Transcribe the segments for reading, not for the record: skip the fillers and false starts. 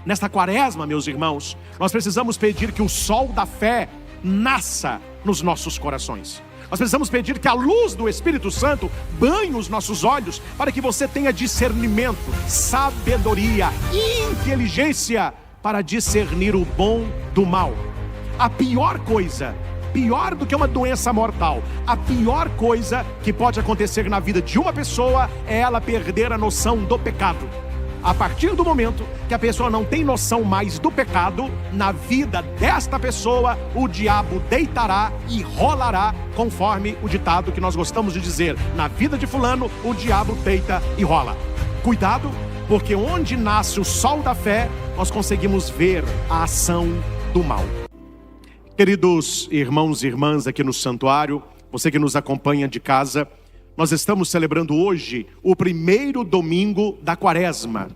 Nesta quaresma, meus irmãos, nós precisamos pedir que o sol da fé nasça nos nossos corações. Nós precisamos pedir que a luz do Espírito Santo banhe os nossos olhos, para que você tenha discernimento, sabedoria, inteligência para discernir o bom do mal. A pior coisa, pior do que uma doença mortal, a pior coisa que pode acontecer na vida de uma pessoa é ela perder a noção do pecado. A partir do momento que a pessoa não tem noção mais do pecado, na vida desta pessoa, o diabo deitará e rolará, conforme o ditado que nós gostamos de dizer: na vida de fulano, o diabo deita e rola. Cuidado, porque onde nasce o sol da fé, nós conseguimos ver a ação do mal. Queridos irmãos e irmãs aqui no santuário, você que nos acompanha de casa, nós estamos celebrando hoje o primeiro domingo da quaresma.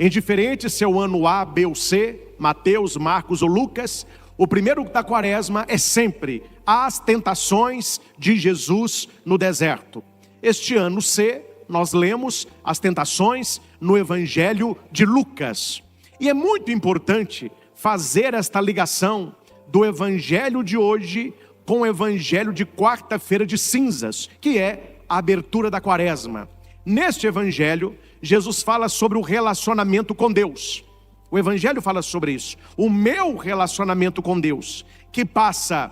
Indiferente se é o ano A, B ou C, Mateus, Marcos ou Lucas, o primeiro da quaresma é sempre as tentações de Jesus no deserto. Este ano C, nós lemos as tentações no Evangelho de Lucas. E é muito importante fazer esta ligação do Evangelho de hoje com o Evangelho de quarta-feira de cinzas, que é a abertura da quaresma. Neste evangelho, Jesus fala sobre o relacionamento com Deus. O evangelho fala sobre isso. O meu relacionamento com Deus, que passa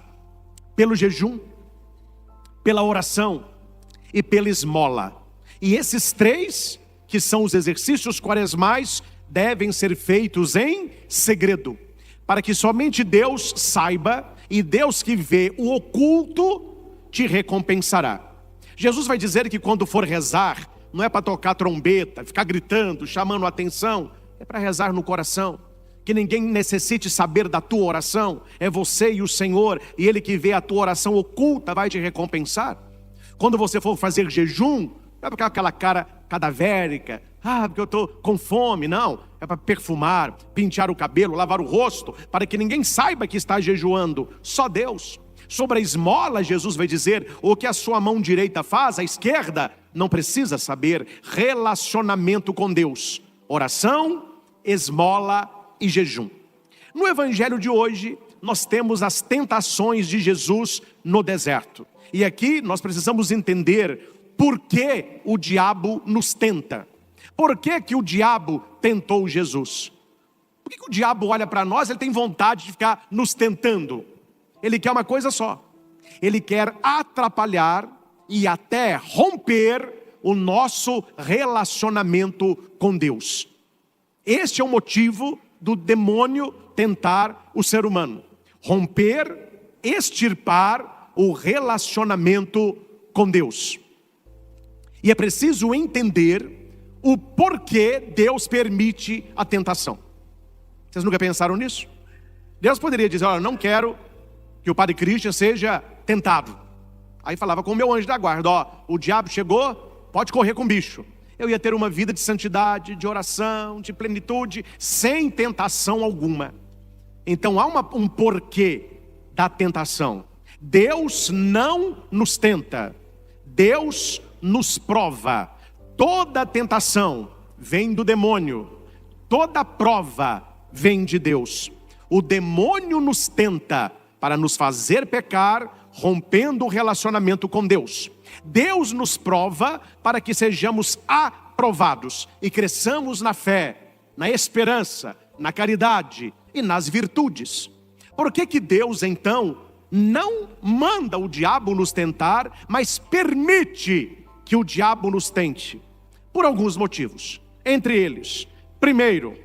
pelo jejum, pela oração e pela esmola. E esses três, que são os exercícios quaresmais, devem ser feitos em segredo, para que somente Deus saiba, e Deus que vê o oculto te recompensará. Jesus vai dizer que quando for rezar, não é para tocar trombeta, ficar gritando, chamando a atenção, é para rezar no coração. Que ninguém necessite saber da tua oração, é você e o Senhor, e Ele que vê a tua oração oculta vai te recompensar. Quando você for fazer jejum, não é para aquela cara cadavérica, porque eu estou com fome, não. É para perfumar, pentear o cabelo, lavar o rosto, para que ninguém saiba que está jejuando, só Deus. Sobre a esmola, Jesus vai dizer: o que a sua mão direita faz, a esquerda não precisa saber. Relacionamento com Deus, oração, esmola e jejum. No evangelho de hoje, nós temos as tentações de Jesus no deserto. E aqui nós precisamos entender por que o diabo nos tenta. Por que o diabo tentou Jesus? Por que o diabo olha para nós? Ele tem vontade de ficar nos tentando. Ele quer uma coisa só: ele quer atrapalhar e até romper o nosso relacionamento com Deus. Este é o motivo do demônio tentar o ser humano: romper, extirpar o relacionamento com Deus. E é preciso entender o porquê Deus permite a tentação. Vocês nunca pensaram nisso? Deus poderia dizer: olha, não quero que o Padre Christian seja tentado. Aí falava com o meu anjo da guarda: o diabo chegou, pode correr com o bicho. Eu ia ter uma vida de santidade, de oração, de plenitude, sem tentação alguma. Então há um porquê da tentação. Deus não nos tenta, Deus nos prova. Toda tentação vem do demônio, toda prova vem de Deus. O demônio nos tenta para nos fazer pecar, rompendo o relacionamento com Deus. Deus nos prova para que sejamos aprovados e cresçamos na fé, na esperança, na caridade e nas virtudes. Por que Deus então não manda o diabo nos tentar, mas permite que o diabo nos tente? Por alguns motivos. Entre eles, primeiro,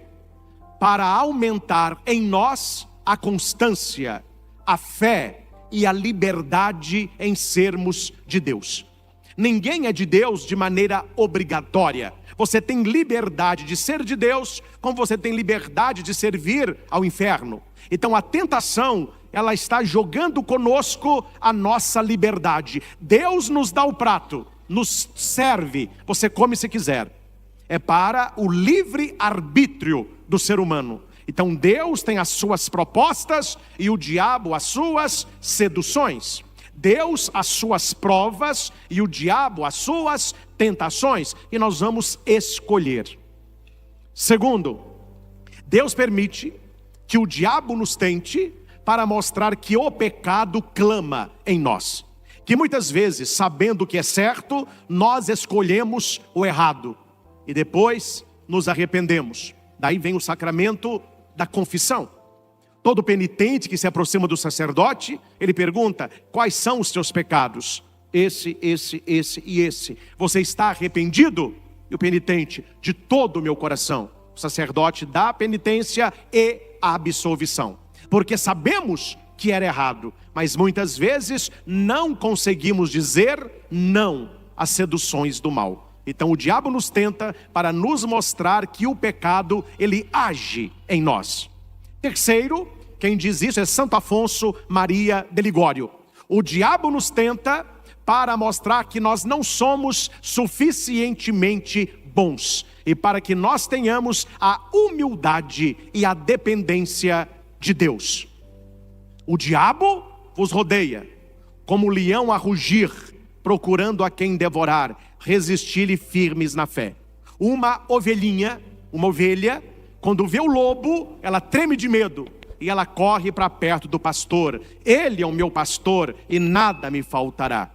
para aumentar em nós a constância, a fé e a liberdade em sermos de Deus. Ninguém é de Deus de maneira obrigatória. Você tem liberdade de ser de Deus, como você tem liberdade de servir ao inferno. Então a tentação, ela está jogando conosco a nossa liberdade. Deus nos dá o prato, nos serve, você come se quiser. É para o livre arbítrio do ser humano. Então Deus tem as suas propostas e o diabo as suas seduções. Deus as suas provas e o diabo as suas tentações. E nós vamos escolher. Segundo, Deus permite que o diabo nos tente para mostrar que o pecado clama em nós. Que muitas vezes, sabendo o que é certo, nós escolhemos o errado e depois nos arrependemos. Daí vem o sacramento da confissão. Todo penitente que se aproxima do sacerdote, ele pergunta: quais são os teus pecados? Esse e esse. Você está arrependido? E o penitente: de todo o meu coração. O sacerdote dá a penitência e a absolvição. Porque sabemos que era errado, mas muitas vezes não conseguimos dizer não às seduções do mal. Então o diabo nos tenta para nos mostrar que o pecado, ele age em nós. Terceiro, quem diz isso é Santo Afonso Maria de Ligório. O diabo nos tenta para mostrar que nós não somos suficientemente bons e para que nós tenhamos a humildade e a dependência de Deus. O diabo vos rodeia, como leão a rugir, procurando a quem devorar. Resistir-lhe firmes na fé. Uma ovelhinha, uma ovelha, quando vê o lobo, ela treme de medo e ela corre para perto do pastor. Ele é o meu pastor e nada me faltará.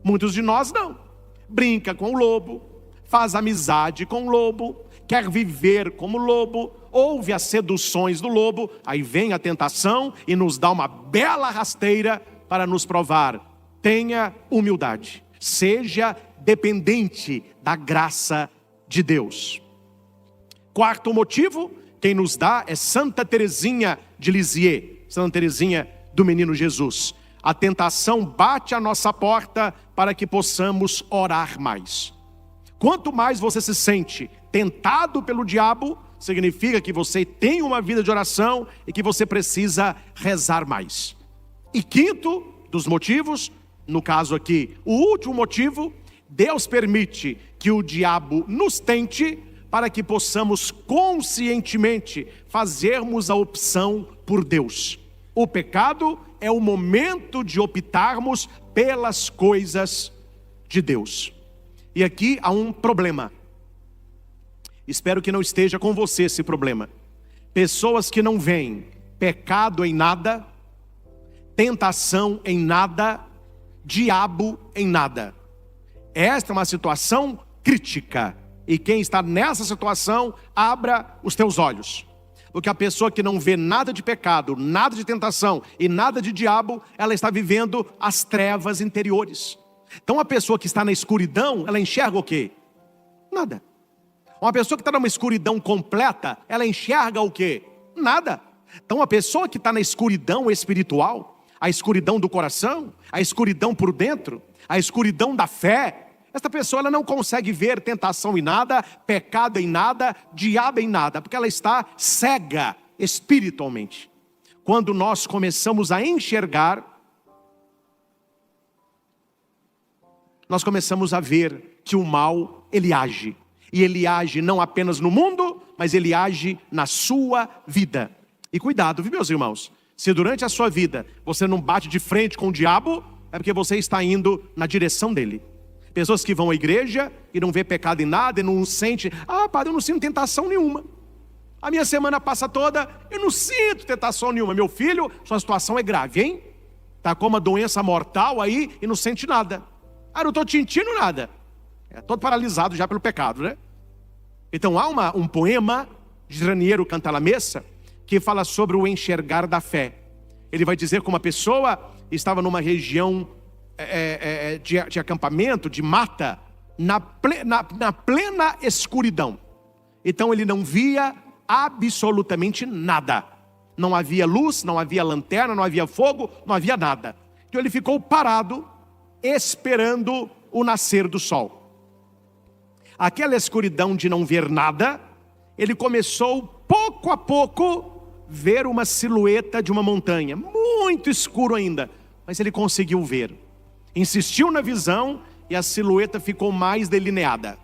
Muitos de nós não. Brinca com o lobo, faz amizade com o lobo, quer viver como lobo, ouve as seduções do lobo, aí vem a tentação e nos dá uma bela rasteira para nos provar. Tenha humildade, seja dependente da graça de Deus. Quarto motivo, quem nos dá é Santa Teresinha de Lisieux, Santa Teresinha do Menino Jesus. A tentação bate à nossa porta para que possamos orar mais. Quanto mais você se sente tentado pelo diabo, significa que você tem uma vida de oração e que você precisa rezar mais. E quinto dos motivos, no caso aqui, o último motivo, Deus permite que o diabo nos tente para que possamos conscientemente fazermos a opção por Deus. O pecado é o momento de optarmos pelas coisas de Deus. E aqui há um problema. Espero que não esteja com você esse problema. Pessoas que não veem pecado em nada, tentação em nada, diabo em nada. Esta é uma situação crítica. E quem está nessa situação, abra os teus olhos. Porque a pessoa que não vê nada de pecado, nada de tentação e nada de diabo, ela está vivendo as trevas interiores. Então a pessoa que está na escuridão, ela enxerga o quê? Nada. Uma pessoa que está numa escuridão completa, ela enxerga o quê? Nada. Então a pessoa que está na escuridão espiritual, a escuridão do coração, a escuridão por dentro, a escuridão da fé, esta pessoa ela não consegue ver tentação em nada, pecado em nada, diabo em nada, porque ela está cega espiritualmente. Quando nós começamos a enxergar, nós começamos a ver que o mal, ele age. E ele age não apenas no mundo, mas ele age na sua vida. E cuidado, viu, meus irmãos? Se durante a sua vida você não bate de frente com o diabo, é porque você está indo na direção dele. Pessoas que vão à igreja e não vê pecado em nada e não sente, padre, eu não sinto tentação nenhuma. A minha semana passa toda, eu não sinto tentação nenhuma. Meu filho, sua situação é grave, hein? Está com uma doença mortal aí e não sente nada. Eu não estou sentindo nada. É todo paralisado já pelo pecado, né? Então há um poema de Raniero Cantalamessa que fala sobre o enxergar da fé. Ele vai dizer que uma pessoa estava numa região de acampamento, de mata, na plena escuridão. Então ele não via absolutamente nada. Não havia luz, não havia lanterna, não havia fogo, não havia nada. Então ele ficou parado, esperando o nascer do sol. Aquela escuridão de não ver nada, ele começou pouco a pouco ver uma silhueta de uma montanha, muito escuro ainda, mas ele conseguiu ver. Insistiu na visão e a silhueta ficou mais delineada.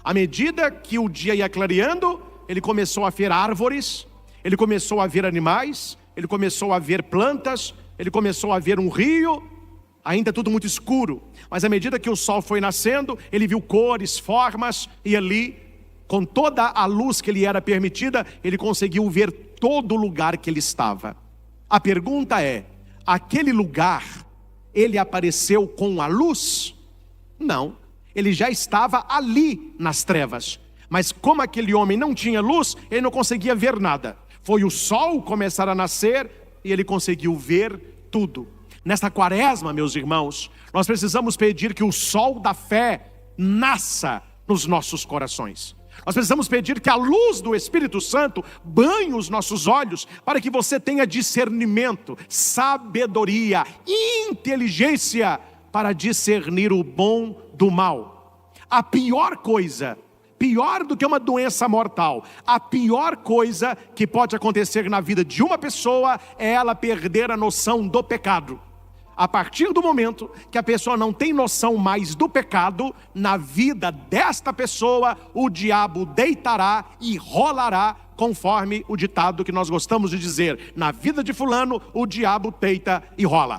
À medida que o dia ia clareando, ele começou a ver árvores, ele começou a ver animais, ele começou a ver plantas, ele começou a ver um rio, ainda tudo muito escuro. Mas à medida que o sol foi nascendo, ele viu cores, formas, e ali com toda a luz que lhe era permitida, ele conseguiu ver todo o lugar que ele estava. A pergunta é, aquele lugar, ele apareceu com a luz? Não, ele já estava ali nas trevas. Mas como aquele homem não tinha luz, ele não conseguia ver nada. Foi o sol começar a nascer e ele conseguiu ver tudo. Nesta quaresma, meus irmãos, nós precisamos pedir que o sol da fé nasça nos nossos corações. Nós precisamos pedir que a luz do Espírito Santo banhe os nossos olhos, para que você tenha discernimento, sabedoria, inteligência para discernir o bom do mal. A pior coisa, pior do que uma doença mortal, a pior coisa que pode acontecer na vida de uma pessoa é ela perder a noção do pecado. A partir do momento que a pessoa não tem noção mais do pecado, na vida desta pessoa, o diabo deitará e rolará, conforme o ditado que nós gostamos de dizer: na vida de fulano, o diabo deita e rola.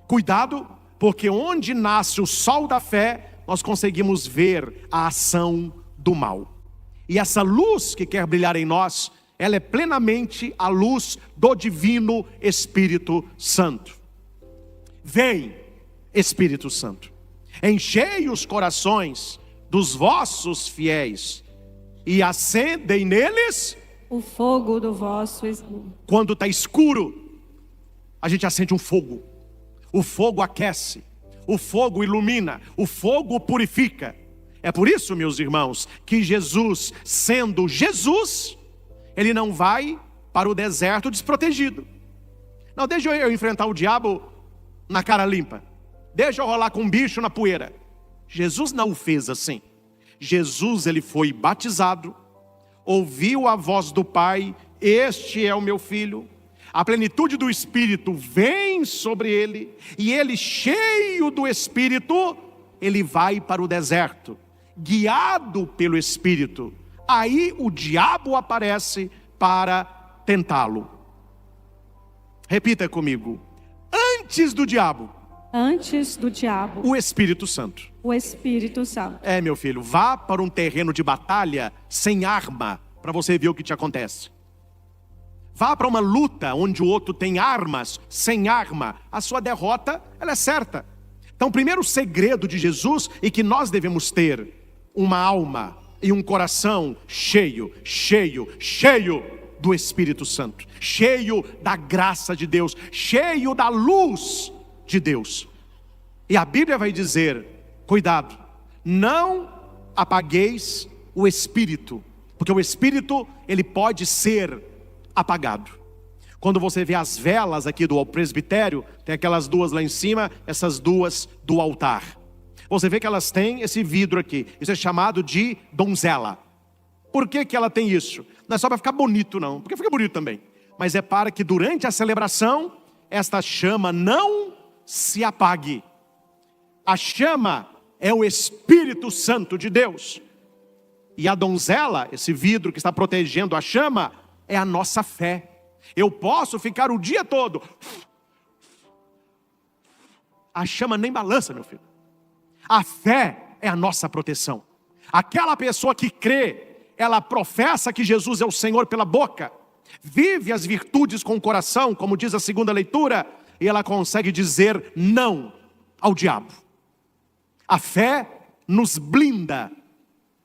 Cuidado, porque onde nasce o sol da fé, nós conseguimos ver a ação do mal. E essa luz que quer brilhar em nós, ela é plenamente a luz do divino Espírito Santo. Vem, Espírito Santo, enchei os corações dos vossos fiéis e acendem neles o fogo do vosso espírito. Quando está escuro, a gente acende um fogo. O fogo aquece, o fogo ilumina, o fogo purifica. É por isso, meus irmãos, que Jesus, sendo Jesus, ele não vai para o deserto desprotegido. Não, deixa eu enfrentar o diabo na cara limpa, deixa eu rolar com um bicho na poeira. Jesus não o fez assim. Jesus, ele foi batizado, ouviu a voz do Pai: este é o meu filho. A plenitude do Espírito vem sobre ele, e ele, cheio do Espírito, ele vai para o deserto, guiado pelo Espírito. Aí o diabo aparece para tentá-lo. Repita comigo: antes do diabo, o Espírito Santo. O Espírito Santo. É, meu filho, vá para um terreno de batalha sem arma, para você ver o que te acontece. Vá para uma luta onde o outro tem armas, sem arma. A sua derrota, ela é certa. Então, o primeiro segredo de Jesus é que nós devemos ter uma alma e um coração cheio do Espírito Santo, cheio da graça de Deus, cheio da luz de Deus. E a Bíblia vai dizer: cuidado, não apagueis o Espírito, porque o Espírito, ele pode ser apagado. Quando você vê as velas aqui do presbitério, tem aquelas duas lá em cima, essas duas do altar. Você vê que elas têm esse vidro aqui, isso é chamado de donzela. Por que ela tem isso? Não é só para ficar bonito não, porque fica bonito também, mas é para que durante a celebração, esta chama não se apague. A chama é o Espírito Santo de Deus. E a donzela, esse vidro que está protegendo a chama, é a nossa fé. Eu posso ficar o dia todo, a chama nem balança, meu filho. A fé é a nossa proteção. Aquela pessoa que crê, ela professa que Jesus é o Senhor pela boca, vive as virtudes com o coração, como diz a segunda leitura, e ela consegue dizer não ao diabo. A fé nos blinda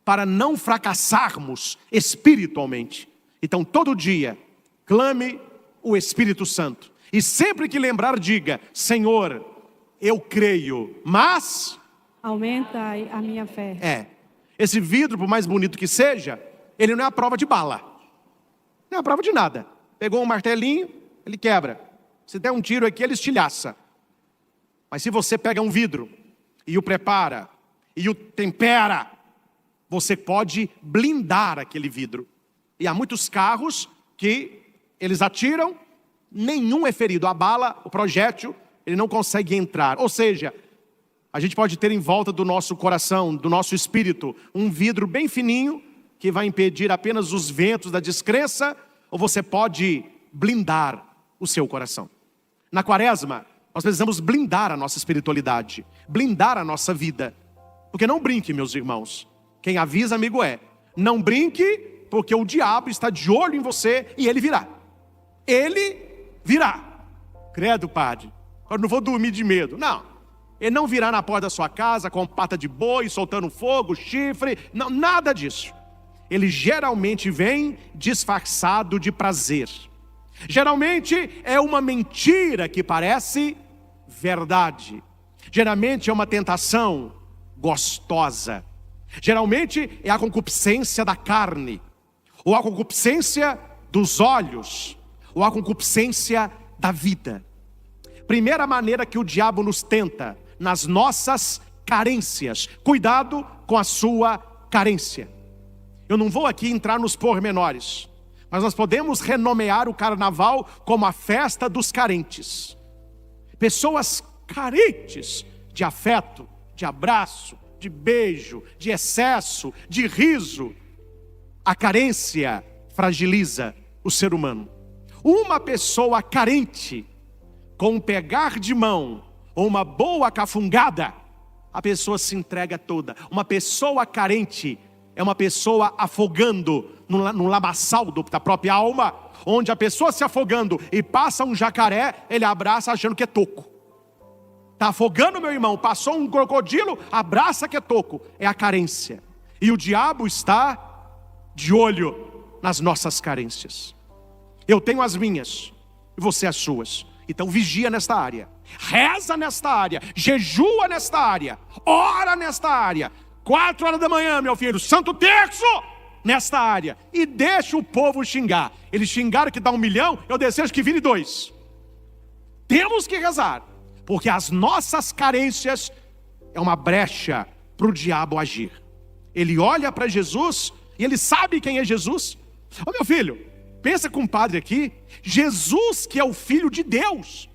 para não fracassarmos espiritualmente. Então todo dia, clame o Espírito Santo. E sempre que lembrar, diga: Senhor, eu creio, mas aumenta a minha fé. Esse vidro, por mais bonito que seja, ele não é a prova de bala. Não é a prova de nada. Pegou um martelinho, ele quebra. Se der um tiro aqui, ele estilhaça. Mas se você pega um vidro e o prepara e o tempera, você pode blindar aquele vidro. E há muitos carros que eles atiram, nenhum é ferido. A bala, o projétil, ele não consegue entrar. Ou seja, a gente pode ter em volta do nosso coração, do nosso espírito, um vidro bem fininho, que vai impedir apenas os ventos da descrença, ou você pode blindar o seu coração. Na quaresma, nós precisamos blindar a nossa espiritualidade, blindar a nossa vida. Porque não brinque, meus irmãos, quem avisa amigo é. Não brinque, porque o diabo está de olho em você e ele virá. Ele virá. Credo, padre, eu não vou dormir de medo. Não, ele não virá na porta da sua casa com pata de boi, soltando fogo, chifre, não, nada disso. Ele geralmente vem disfarçado de prazer. Geralmente é uma mentira que parece verdade. Geralmente é uma tentação gostosa. Geralmente é a concupiscência da carne, ou a concupiscência dos olhos, ou a concupiscência da vida. Primeira maneira que o diabo nos tenta, nas nossas carências. Cuidado com a sua carência. Eu não vou aqui entrar nos pormenores, mas nós podemos renomear o carnaval como a festa dos carentes. Pessoas carentes de afeto, de abraço, de beijo, de excesso, de riso. A carência fragiliza o ser humano. Uma pessoa carente, com um pegar de mão ou uma boa cafungada, a pessoa se entrega toda. Uma pessoa carente é uma pessoa afogando no lamaçal da própria alma, onde a pessoa se afogando e passa um jacaré, ele abraça achando que é toco. Está afogando, meu irmão, passou um crocodilo, abraça que é toco. É a carência. E o diabo está de olho nas nossas carências. Eu tenho as minhas e você as suas. Então vigia nesta área, reza nesta área, jejua nesta área, ora nesta área. 4 horas da manhã, meu filho, santo terço nesta área. E deixa o povo xingar. Eles xingaram que dá 1 milhão, eu desejo que vire 2. Temos que rezar, porque as nossas carências é uma brecha para o diabo agir. Ele olha para Jesus e ele sabe quem é Jesus. Ô meu filho, pensa com o padre aqui, Jesus que é o Filho de Deus.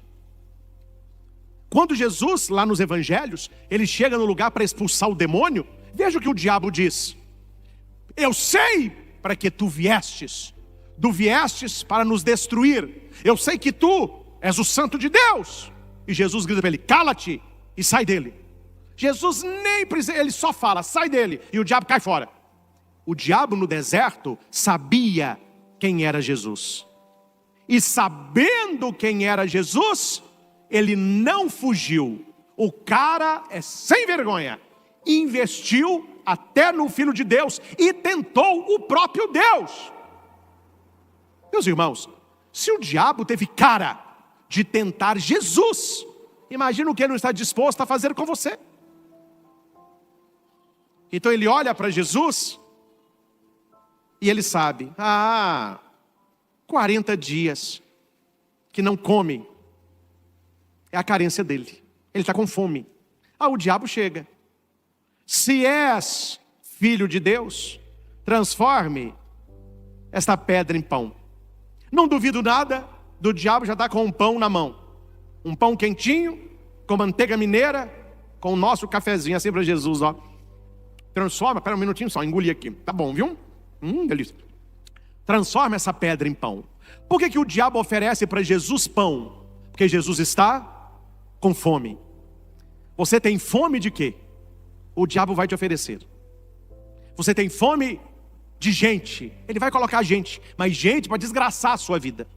Quando Jesus, lá nos evangelhos, ele chega no lugar para expulsar o demônio, veja o que o diabo diz. Eu sei para que tu viestes para nos destruir. Eu sei que tu és o santo de Deus. E Jesus grita para ele, cala-te e sai dele. Jesus nem precisa, ele só fala, sai dele. E o diabo cai fora. O diabo no deserto sabia quem era Jesus. E sabendo quem era Jesus, ele não fugiu. O cara é sem vergonha. Investiu até no Filho de Deus e tentou o próprio Deus. Meus irmãos, se o diabo teve cara de tentar Jesus, imagina o que ele não está disposto a fazer com você. Então ele olha para Jesus e ele sabe, 40 dias que não come, é a carência dele, ele está com fome. O diabo chega, se és filho de Deus, transforme esta pedra em pão. Não duvido nada do diabo já estar com um pão na mão, um pão quentinho, com manteiga mineira, com o nosso cafezinho, assim para Jesus, ó. Transforma, espera um minutinho só, engoli aqui, tá bom, viu? Delícia. Transforma essa pedra em pão. Por que o diabo oferece para Jesus pão? Porque Jesus está com fome. Você tem fome de quê? O diabo vai te oferecer. Você tem fome de gente, ele vai colocar gente, mas gente para desgraçar a sua vida.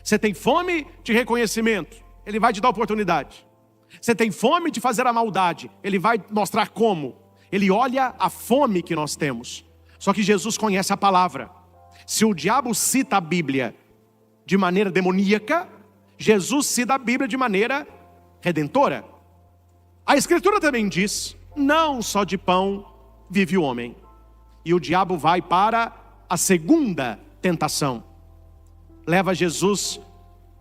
Você tem fome de reconhecimento, ele vai te dar oportunidade. Você tem fome de fazer a maldade, ele vai mostrar como. Ele olha a fome que nós temos. Só que Jesus conhece a palavra. Se o diabo cita a Bíblia de maneira demoníaca, Jesus cita a Bíblia de maneira redentora. A Escritura também diz, não só de pão vive o homem. E o diabo vai para a segunda tentação. Leva Jesus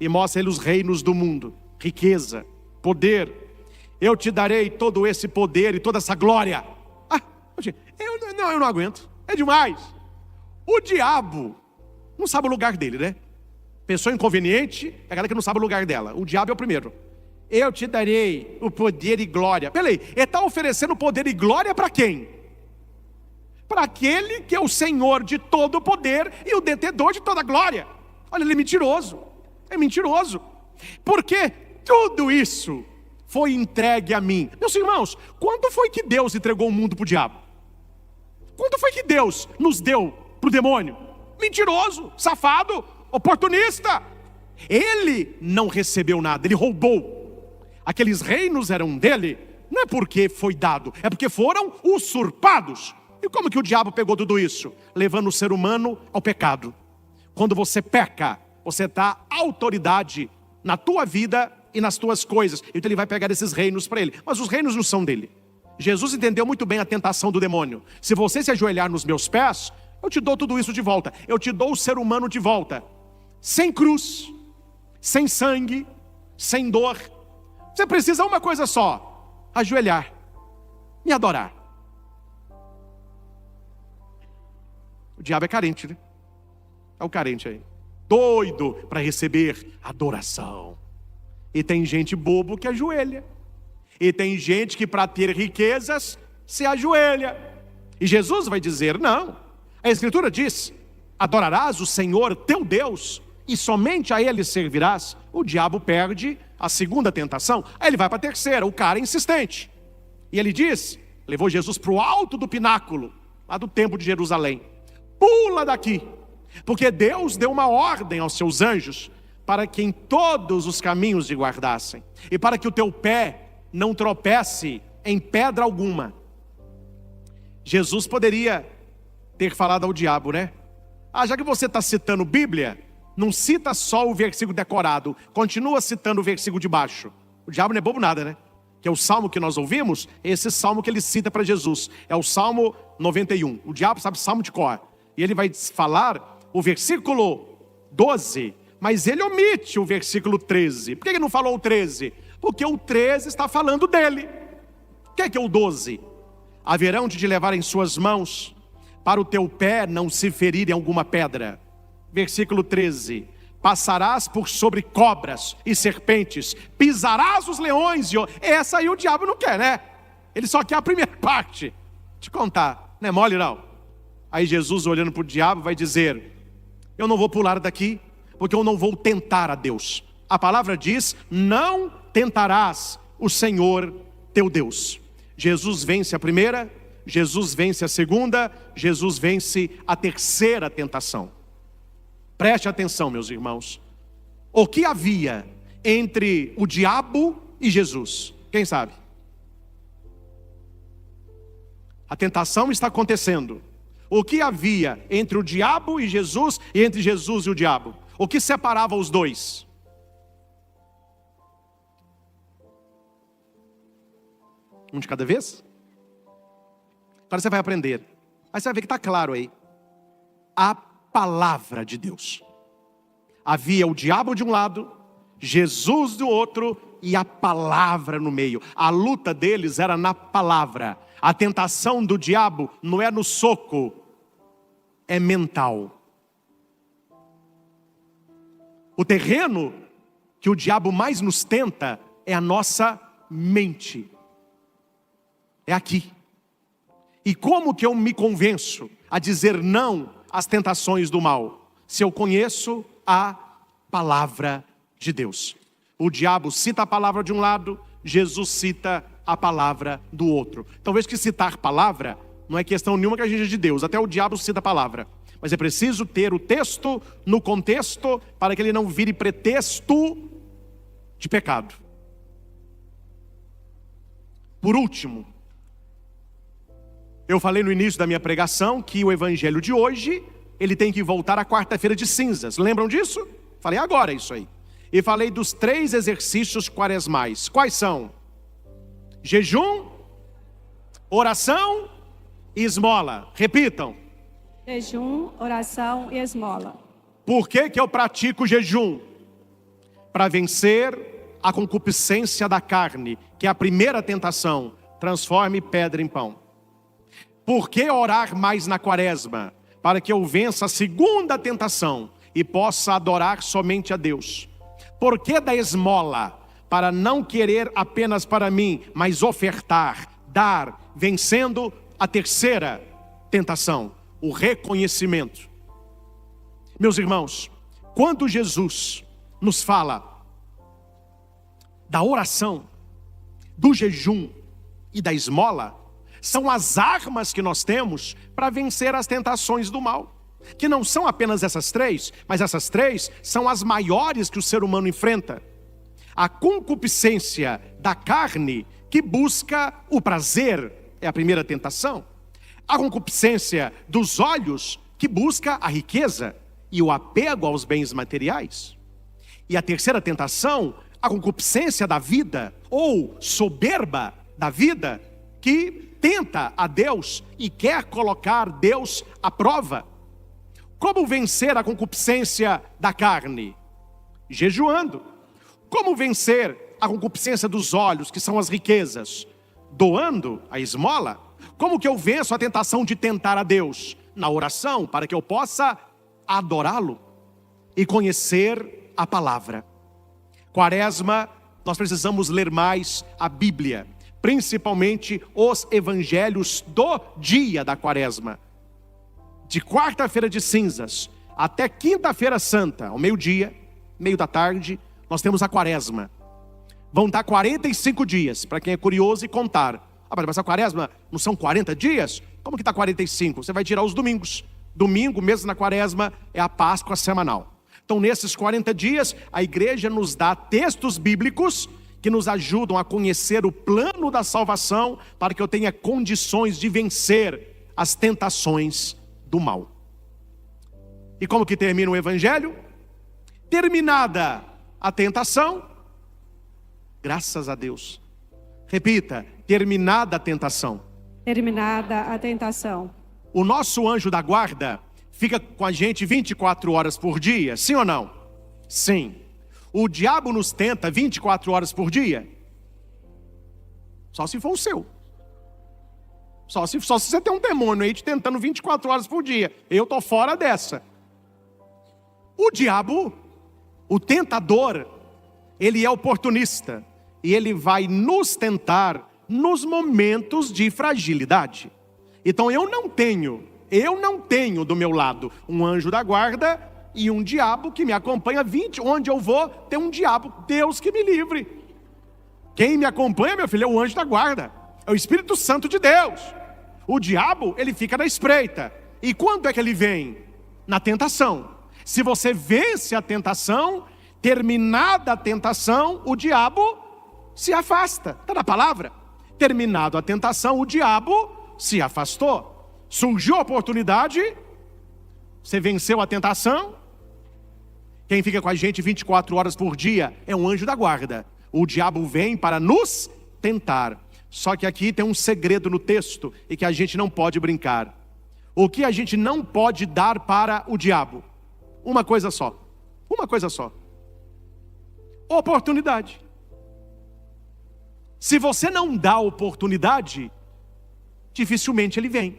e mostra ele os reinos do mundo, riqueza, poder. Eu te darei todo esse poder e toda essa glória. Eu não aguento, é demais. O diabo não sabe o lugar dele, né? Pessoa inconveniente é aquela que não sabe o lugar dela. O diabo é o primeiro. Eu te darei o poder e glória. Peraí, ele está oferecendo poder e glória para quem? Para aquele que é o Senhor de todo o poder e o detentor de toda a glória. Olha, ele é mentiroso. É mentiroso. Porque tudo isso foi entregue a mim. Meus irmãos, quando foi que Deus entregou o mundo para o diabo? Quanto foi que Deus nos deu para o demônio? Mentiroso, safado, oportunista. Ele não recebeu nada, ele roubou. Aqueles reinos eram dele, não é porque foi dado, é porque foram usurpados. E como que o diabo pegou tudo isso? Levando o ser humano ao pecado. Quando você peca, você dá autoridade na tua vida e nas tuas coisas. Então ele vai pegar esses reinos para ele. Mas os reinos não são dele. Jesus entendeu muito bem a tentação do demônio. Se você se ajoelhar nos meus pés, eu te dou tudo isso de volta. Eu te dou o ser humano de volta. Sem cruz, sem sangue, sem dor. Você precisa uma coisa só: ajoelhar, me adorar. O diabo é carente, né? É o carente aí, doido para receber adoração. E tem gente bobo que ajoelha. E tem gente que para ter riquezas se ajoelha. E Jesus vai dizer: não. A Escritura diz: adorarás o Senhor teu Deus e somente a Ele servirás. O diabo perde a segunda tentação, aí ele vai para a terceira. O cara é insistente. E ele diz, levou Jesus para o alto do pináculo, lá do templo de Jerusalém: pula daqui, porque Deus deu uma ordem aos seus anjos para que em todos os caminhos te guardassem, e para que o teu pé não tropece em pedra alguma. Jesus poderia ter falado ao diabo, né? Já que você está citando Bíblia, não cita só o versículo decorado, continua citando o versículo de baixo. O diabo não é bobo nada, né? Que é o salmo que nós ouvimos, esse salmo que ele cita para Jesus, é o Salmo 91. O diabo sabe salmo de cor. E ele vai falar o versículo 12, mas ele omite o versículo 13. Por que ele não falou o 13? Porque o 13 está falando dele. O que é o 12? Haverão de te levar em suas mãos, para o teu pé não se ferir em alguma pedra. Versículo 13: passarás por sobre cobras e serpentes, pisarás os leões. Essa aí o diabo não quer, né? Ele só quer a primeira parte. Te contar, não é mole não. Aí Jesus, olhando para o diabo, vai dizer: eu não vou pular daqui, porque eu não vou tentar a Deus. A palavra diz: não tentarás o Senhor teu Deus. Jesus vence a primeira, Jesus vence a segunda, Jesus vence a terceira tentação. Preste atenção, meus irmãos. O que havia entre o diabo e Jesus? Quem sabe? A tentação está acontecendo. O que havia entre o diabo e Jesus, e entre Jesus e o diabo? O que separava os dois? Um de cada vez? Agora você vai aprender. Aí você vai ver que está claro aí. A palavra de Deus. Havia o diabo de um lado, Jesus do outro e a palavra no meio. A luta deles era na palavra. A tentação do diabo não é no soco, é mental. O terreno que o diabo mais nos tenta é a nossa mente. É aqui. E como que eu me convenço a dizer não às tentações do mal? Se eu conheço a palavra de Deus. O diabo cita a palavra de um lado, Jesus cita a palavra do outro. Então veja que citar palavra não é questão nenhuma que a gente é de Deus. Até o diabo cita a palavra. Mas é preciso ter o texto no contexto para que ele não vire pretexto de pecado. Por último, eu falei no início da minha pregação que o evangelho de hoje, ele tem que voltar à quarta-feira de cinzas. Lembram disso? Falei agora isso aí. E falei dos 3 exercícios quaresmais. Quais são? Jejum, oração e esmola. Repitam. Jejum, oração e esmola. Por que que eu pratico jejum? Para vencer a concupiscência da carne, que é a primeira tentação. Transforme pedra em pão. Por que orar mais na quaresma? Para que eu vença a segunda tentação e possa adorar somente a Deus. Por que da esmola? Para não querer apenas para mim, mas ofertar, dar, vencendo a terceira tentação, o reconhecimento. Meus irmãos, quando Jesus nos fala da oração, do jejum e da esmola, São as armas que nós temos para vencer as tentações do mal. Que não são apenas essas três, mas essas três são as maiores que o ser humano enfrenta. A concupiscência da carne, que busca o prazer, é a primeira tentação. A concupiscência dos olhos, que busca a riqueza e o apego aos bens materiais. E a terceira tentação, a concupiscência da vida, ou soberba da vida, que tenta a Deus e quer colocar Deus à prova. Como vencer a concupiscência da carne? Jejuando. Como vencer a concupiscência dos olhos, que são as riquezas? Doando a esmola. Como que eu venço a tentação de tentar a Deus? Na oração, para que eu possa adorá-lo e conhecer a palavra. Quaresma, nós precisamos ler mais a Bíblia, principalmente os evangelhos do dia da quaresma. De quarta-feira de cinzas até quinta-feira santa, ao meio-dia, meio da tarde, nós temos a quaresma. Vão dar 45 dias, para quem é curioso e contar. Mas a quaresma não são 40 dias? Como que está 45? Você vai tirar os domingos. Domingo, mesmo na quaresma, é a Páscoa semanal. Então, nesses 40 dias, a igreja nos dá textos bíblicos que nos ajudam a conhecer o plano da salvação, para que eu tenha condições de vencer as tentações do mal. E como que termina o evangelho? Terminada a tentação, graças a Deus. Repita, terminada a tentação. Terminada a tentação. O nosso anjo da guarda fica com a gente 24 horas por dia, sim ou não? Sim. O diabo nos tenta 24 horas por dia? Só se for o seu. Só se você tem um demônio aí te tentando 24 horas por dia. Eu tô fora dessa. O diabo, o tentador, ele é oportunista. E ele vai nos tentar nos momentos de fragilidade. Então eu não tenho do meu lado um anjo da guarda e um diabo que me acompanha 20, onde eu vou ter um diabo, Deus que me livre. Quem me acompanha, meu filho, é o anjo da guarda, é o Espírito Santo de Deus. O diabo, ele fica na espreita. E quando é que ele vem? Na tentação. Se você vence a tentação, terminada a tentação, o diabo se afasta. Está na palavra? Terminado a tentação, o diabo se afastou. Surgiu a oportunidade, você venceu a tentação. Quem fica com a gente 24 horas por dia é um anjo da guarda. O diabo vem para nos tentar. Só que aqui tem um segredo no texto e que a gente não pode brincar. O que a gente não pode dar para o diabo? Uma coisa só. Uma coisa só. Oportunidade. Se você não dá oportunidade, dificilmente ele vem.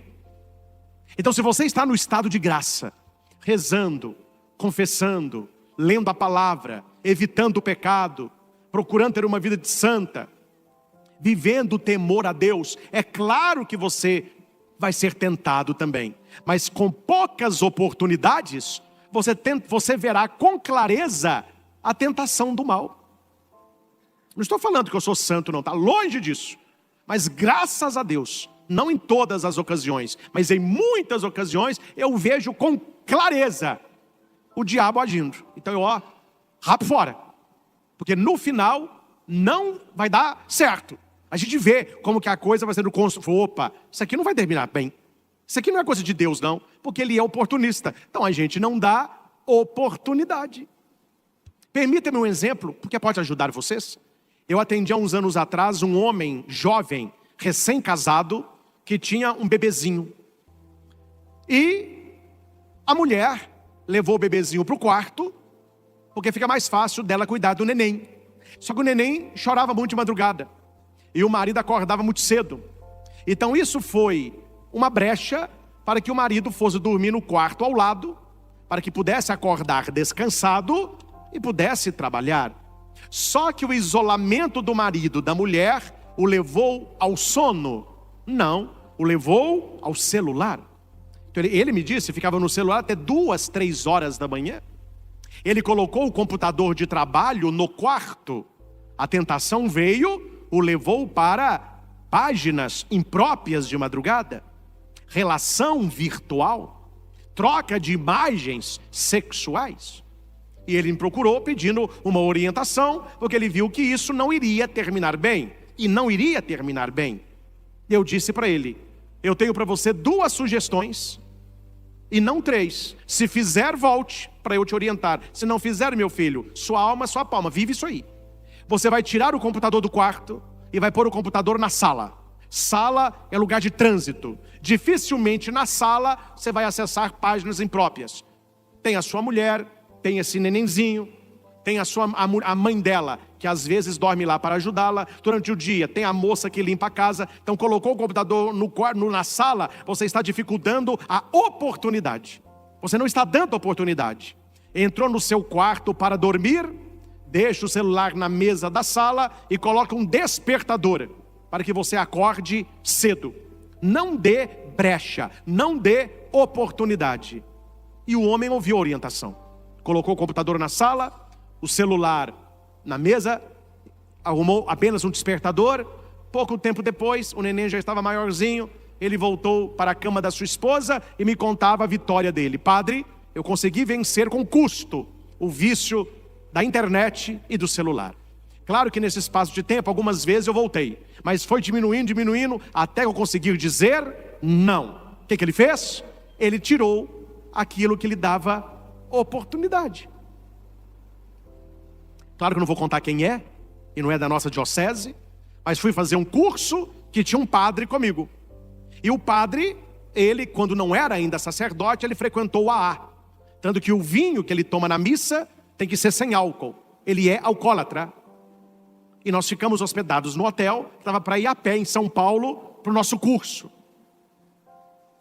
Então, se você está no estado de graça, rezando, confessando, lendo a palavra, evitando o pecado, procurando ter uma vida de santa, vivendo o temor a Deus, é claro que você vai ser tentado também. Mas com poucas oportunidades, você verá com clareza a tentação do mal. Não estou falando que eu sou santo não, está longe disso. Mas graças a Deus, não em todas as ocasiões, mas em muitas ocasiões, eu vejo com clareza o diabo agindo. Então eu, rapo fora. Porque no final, não vai dar certo. A gente vê como que a coisa vai sendo construída. Opa, isso aqui não vai terminar bem. Isso aqui não é coisa de Deus não, porque ele é oportunista. Então a gente não dá oportunidade. Permita-me um exemplo, porque pode ajudar vocês. Eu atendi há uns anos atrás um homem jovem, recém-casado, que tinha um bebezinho. E a mulher levou o bebezinho para o quarto, porque fica mais fácil dela cuidar do neném. Só que o neném chorava muito de madrugada. E o marido acordava muito cedo. Então isso foi uma brecha para que o marido fosse dormir no quarto ao lado, para que pudesse acordar descansado e pudesse trabalhar. Só que o isolamento do marido da mulher o levou ao sono? Não, o levou ao celular. Então ele me disse, ficava no celular até 2, 3 horas da manhã. Ele colocou o computador de trabalho no quarto. A tentação veio, o levou para páginas impróprias de madrugada, relação virtual, troca de imagens sexuais. E ele me procurou pedindo uma orientação, porque ele viu que isso não iria terminar bem. E não iria terminar bem. Eu disse para ele: eu tenho para você 2 sugestões, e não 3. Se fizer, volte para eu te orientar. Se não fizer, meu filho, sua alma, sua palma, vive isso aí. Você vai tirar o computador do quarto e vai pôr o computador na sala. Sala é lugar de trânsito. Dificilmente na sala você vai acessar páginas impróprias. Tem a sua mulher, tem esse nenenzinho, tem a mãe dela, que às vezes dorme lá para ajudá-la. Durante o dia tem a moça que limpa a casa. Então colocou o computador na sala, você está dificultando a oportunidade. Você não está dando oportunidade. Entrou no seu quarto para dormir, deixa o celular na mesa da sala e coloca um despertador para que você acorde cedo. Não dê brecha, não dê oportunidade. E o homem ouviu a orientação. Colocou o computador na sala, o celular na mesa, arrumou apenas um despertador. Pouco tempo depois, o neném já estava maiorzinho. Ele voltou para a cama da sua esposa e me contava a vitória dele. Padre, eu consegui vencer com custo o vício da internet e do celular. Claro que nesse espaço de tempo, algumas vezes eu voltei, mas foi diminuindo, até eu conseguir dizer não. O que ele fez? Ele tirou aquilo que lhe dava oportunidade. Claro que eu não vou contar quem é, e não é da nossa diocese, mas fui fazer um curso que tinha um padre comigo. E o padre, ele, quando não era ainda sacerdote, ele frequentou o AA. Tanto que o vinho que ele toma na missa tem que ser sem álcool. Ele é alcoólatra. E nós ficamos hospedados no hotel, estava para ir a pé em São Paulo para o nosso curso.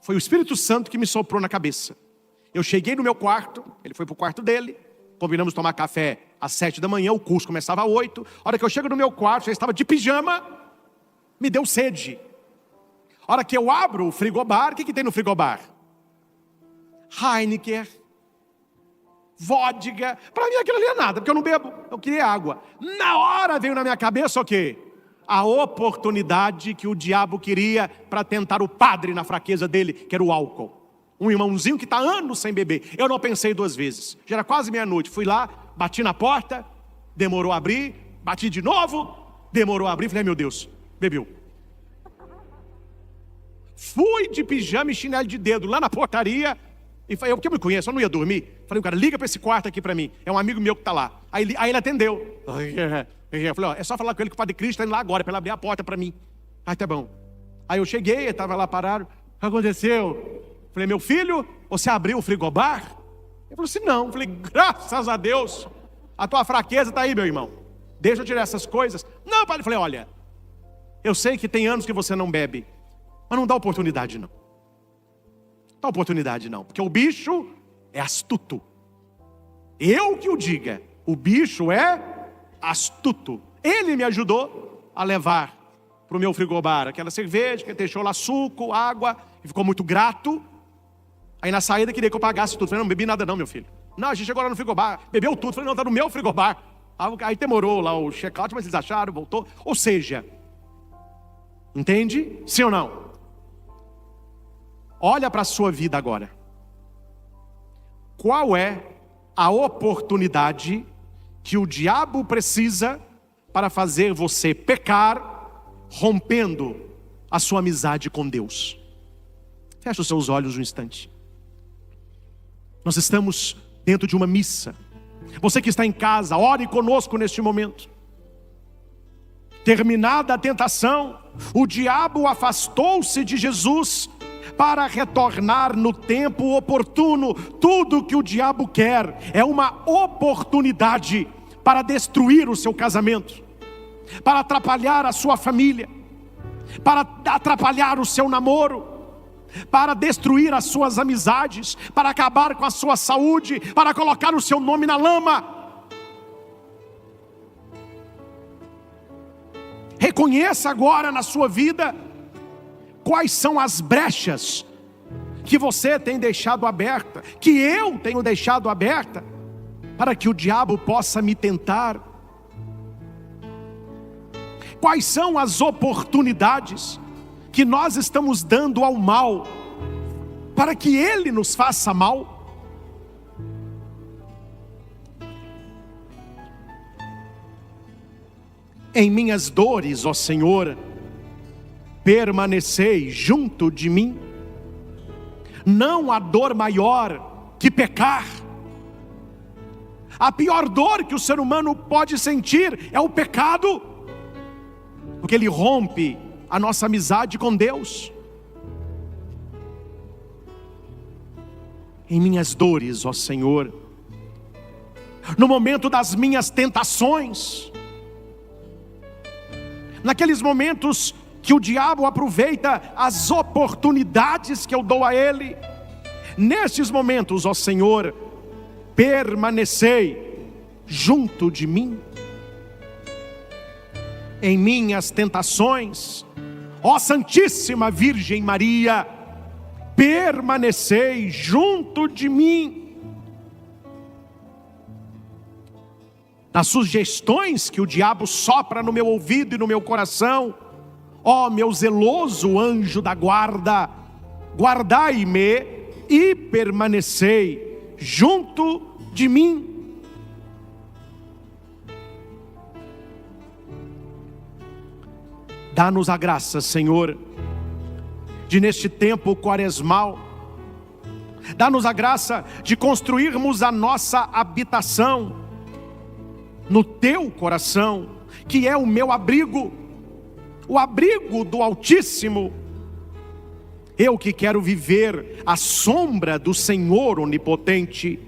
Foi o Espírito Santo que me soprou na cabeça. Eu cheguei no meu quarto, ele foi para o quarto dele, combinamos tomar café às 7 da manhã, o curso começava às 8. A hora que eu chego no meu quarto, já estava de pijama, me deu sede. A hora que eu abro o frigobar, o que tem no frigobar? Heineken, vodka. Para mim aquilo ali é nada, porque eu não bebo, eu queria água. Na hora veio na minha cabeça o quê? A oportunidade que o diabo queria para tentar o padre na fraqueza dele, que era o álcool. Um irmãozinho que está anos sem beber. Eu não pensei 2 vezes. Já era quase meia-noite. Fui lá, bati na porta, demorou a abrir, bati de novo, demorou a abrir. Falei, meu Deus, bebeu. Fui de pijama e chinelo de dedo lá na portaria. E falei, porque eu me conheço, eu não ia dormir. Falei, o cara, liga para esse quarto aqui para mim. É um amigo meu que está lá. Aí ele atendeu. Eu falei, ó, é só falar com ele que o Padre Cristo está indo lá agora, para ele abrir a porta para mim. Aí tá bom. Aí eu cheguei, ele estava lá parado. O que aconteceu? Falei, meu filho, você abriu o frigobar? Ele falou assim, não. Falei, graças a Deus, a tua fraqueza está aí, meu irmão. Deixa eu tirar essas coisas. Não, padre. Falei, olha, eu sei que tem anos que você não bebe, mas não dá oportunidade não. Não dá oportunidade não, porque o bicho é astuto. Eu que o diga, o bicho é astuto. Ele me ajudou a levar para o meu frigobar aquela cerveja, que ele deixou lá suco, água, e ficou muito grato. Aí na saída queria que eu pagasse tudo. Falei, não bebi nada não, meu filho. Não, a gente chegou lá no frigobar, bebeu tudo. Falei, não, tá no meu frigobar. Aí demorou lá o check-out, mas eles acharam, voltou. Ou seja, entende? Sim ou não? Olha para a sua vida agora. Qual é a oportunidade que o diabo precisa para fazer você pecar, rompendo a sua amizade com Deus? Feche os seus olhos um instante. Nós estamos dentro de uma missa. Você que está em casa, ore conosco neste momento. Terminada a tentação, o diabo afastou-se de Jesus para retornar no tempo oportuno. Tudo que o diabo quer é uma oportunidade para destruir o seu casamento, para atrapalhar a sua família, para atrapalhar o seu namoro, para destruir as suas amizades, para acabar com a sua saúde, para colocar o seu nome na lama. Reconheça agora na sua vida quais são as brechas que você tem deixado aberta, que eu tenho deixado aberta, para que o diabo possa me tentar. Quais são as oportunidades que nós estamos dando ao mal para que ele nos faça mal? Em minhas dores, ó Senhor, permanecei junto de mim. Não há dor maior que pecar. A pior dor que o ser humano pode sentir é o pecado, porque ele rompe a nossa amizade com Deus. Em minhas dores, ó Senhor, no momento das minhas tentações, naqueles momentos que o diabo aproveita as oportunidades que eu dou a ele, nesses momentos, ó Senhor, permanecei junto de mim. Em minhas tentações, ó Santíssima Virgem Maria, permanecei junto de mim. Nas sugestões que o diabo sopra no meu ouvido e no meu coração, ó meu zeloso anjo da guarda, guardai-me e permanecei junto de mim. Dá-nos a graça, Senhor, de neste tempo quaresmal, dá-nos a graça de construirmos a nossa habitação no teu coração, que é o meu abrigo, o abrigo do Altíssimo. Eu que quero viver à sombra do Senhor onipotente.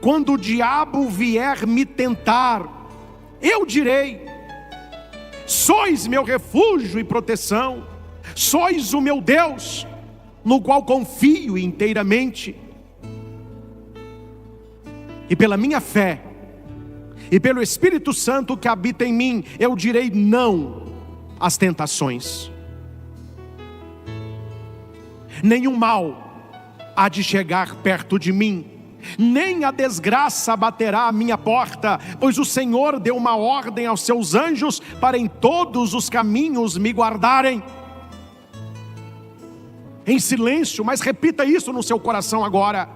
Quando o diabo vier me tentar, eu direi: sois meu refúgio e proteção, sois o meu Deus, no qual confio inteiramente. E pela minha fé, e pelo Espírito Santo que habita em mim, eu direi não às tentações. Nenhum mal há de chegar perto de mim, nem a desgraça baterá à minha porta, pois o Senhor deu uma ordem aos seus anjos para em todos os caminhos me guardarem. Em silêncio, mas repita isso no seu coração agora: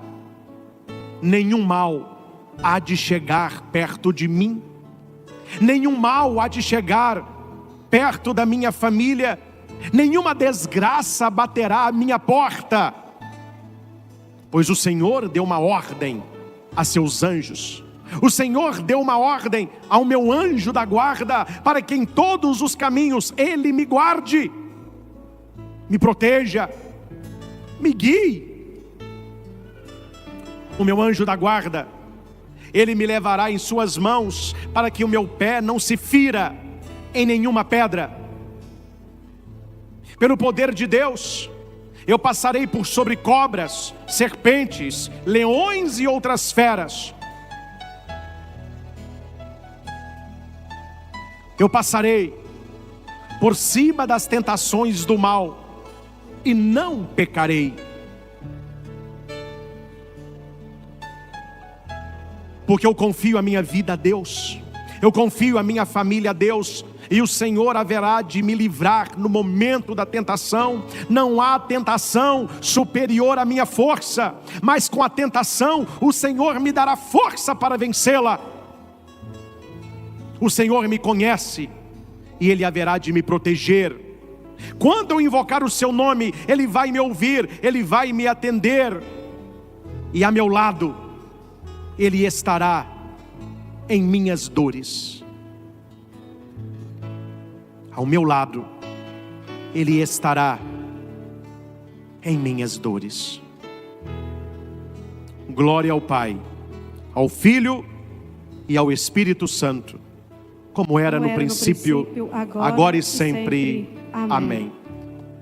nenhum mal há de chegar perto de mim, nenhum mal há de chegar perto da minha família, nenhuma desgraça baterá à minha porta, pois o Senhor deu uma ordem a seus anjos. O Senhor deu uma ordem ao meu anjo da guarda, para que em todos os caminhos Ele me guarde, me proteja, me guie. O meu anjo da guarda, Ele me levará em suas mãos, para que o meu pé não se fira em nenhuma pedra. Pelo poder de Deus, eu passarei por sobre cobras, serpentes, leões e outras feras. Eu passarei por cima das tentações do mal e não pecarei. Porque eu confio a minha vida a Deus, eu confio a minha família a Deus, e o Senhor haverá de me livrar no momento da tentação. Não há tentação superior à minha força, mas com a tentação o Senhor me dará força para vencê-la. O Senhor me conhece e Ele haverá de me proteger. Quando eu invocar o seu nome, Ele vai me ouvir, Ele vai me atender, e a meu lado Ele estará em minhas dores. Ao meu lado Ele estará em minhas dores. Glória ao Pai, ao Filho e ao Espírito Santo, como era no princípio, agora e sempre. Amém.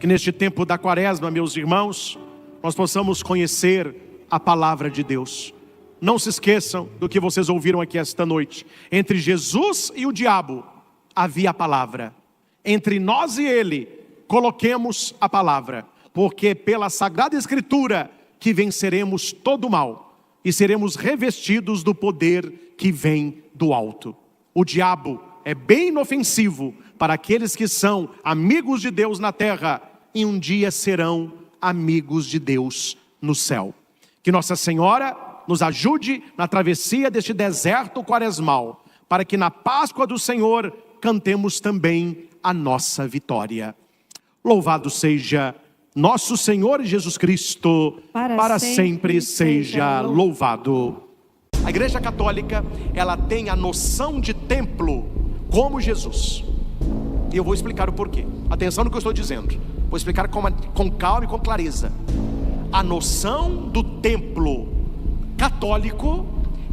Que neste tempo da quaresma, meus irmãos, nós possamos conhecer a palavra de Deus. Não se esqueçam do que vocês ouviram aqui esta noite. Entre Jesus e o diabo havia a palavra. Entre nós e ele, coloquemos a palavra, porque pela Sagrada Escritura que venceremos todo o mal e seremos revestidos do poder que vem do alto. O diabo é bem inofensivo para aqueles que são amigos de Deus na terra e um dia serão amigos de Deus no céu. Que Nossa Senhora nos ajude na travessia deste deserto quaresmal, para que na Páscoa do Senhor cantemos também a nossa vitória. Louvado seja nosso Senhor Jesus Cristo, para sempre seja louvado. A Igreja Católica, ela tem a noção de templo como Jesus. E eu vou explicar o porquê. Atenção no que eu estou dizendo. Vou explicar com calma e com clareza. A noção do templo católico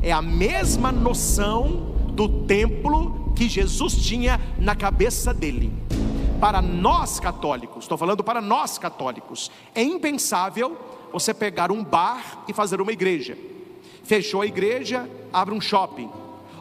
é a mesma noção do templo que Jesus tinha na cabeça dele. Para nós católicos, estou falando para nós católicos, é impensável você pegar um bar e fazer uma igreja. Fechou a igreja, abre um shopping.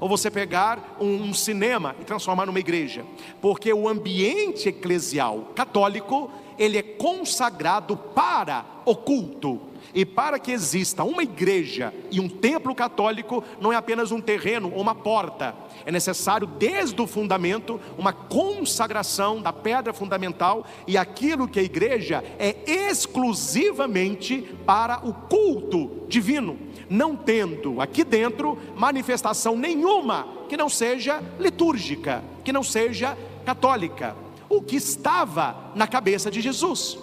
Ou você pegar um cinema e transformar numa igreja. Porque o ambiente eclesial católico, ele é consagrado para o culto. E para que exista uma igreja e um templo católico, não é apenas um terreno ou uma porta. É necessário desde o fundamento uma consagração da pedra fundamental. E aquilo que a igreja é exclusivamente para o culto divino, não tendo aqui dentro manifestação nenhuma que não seja litúrgica, que não seja católica. O que estava na cabeça de Jesus,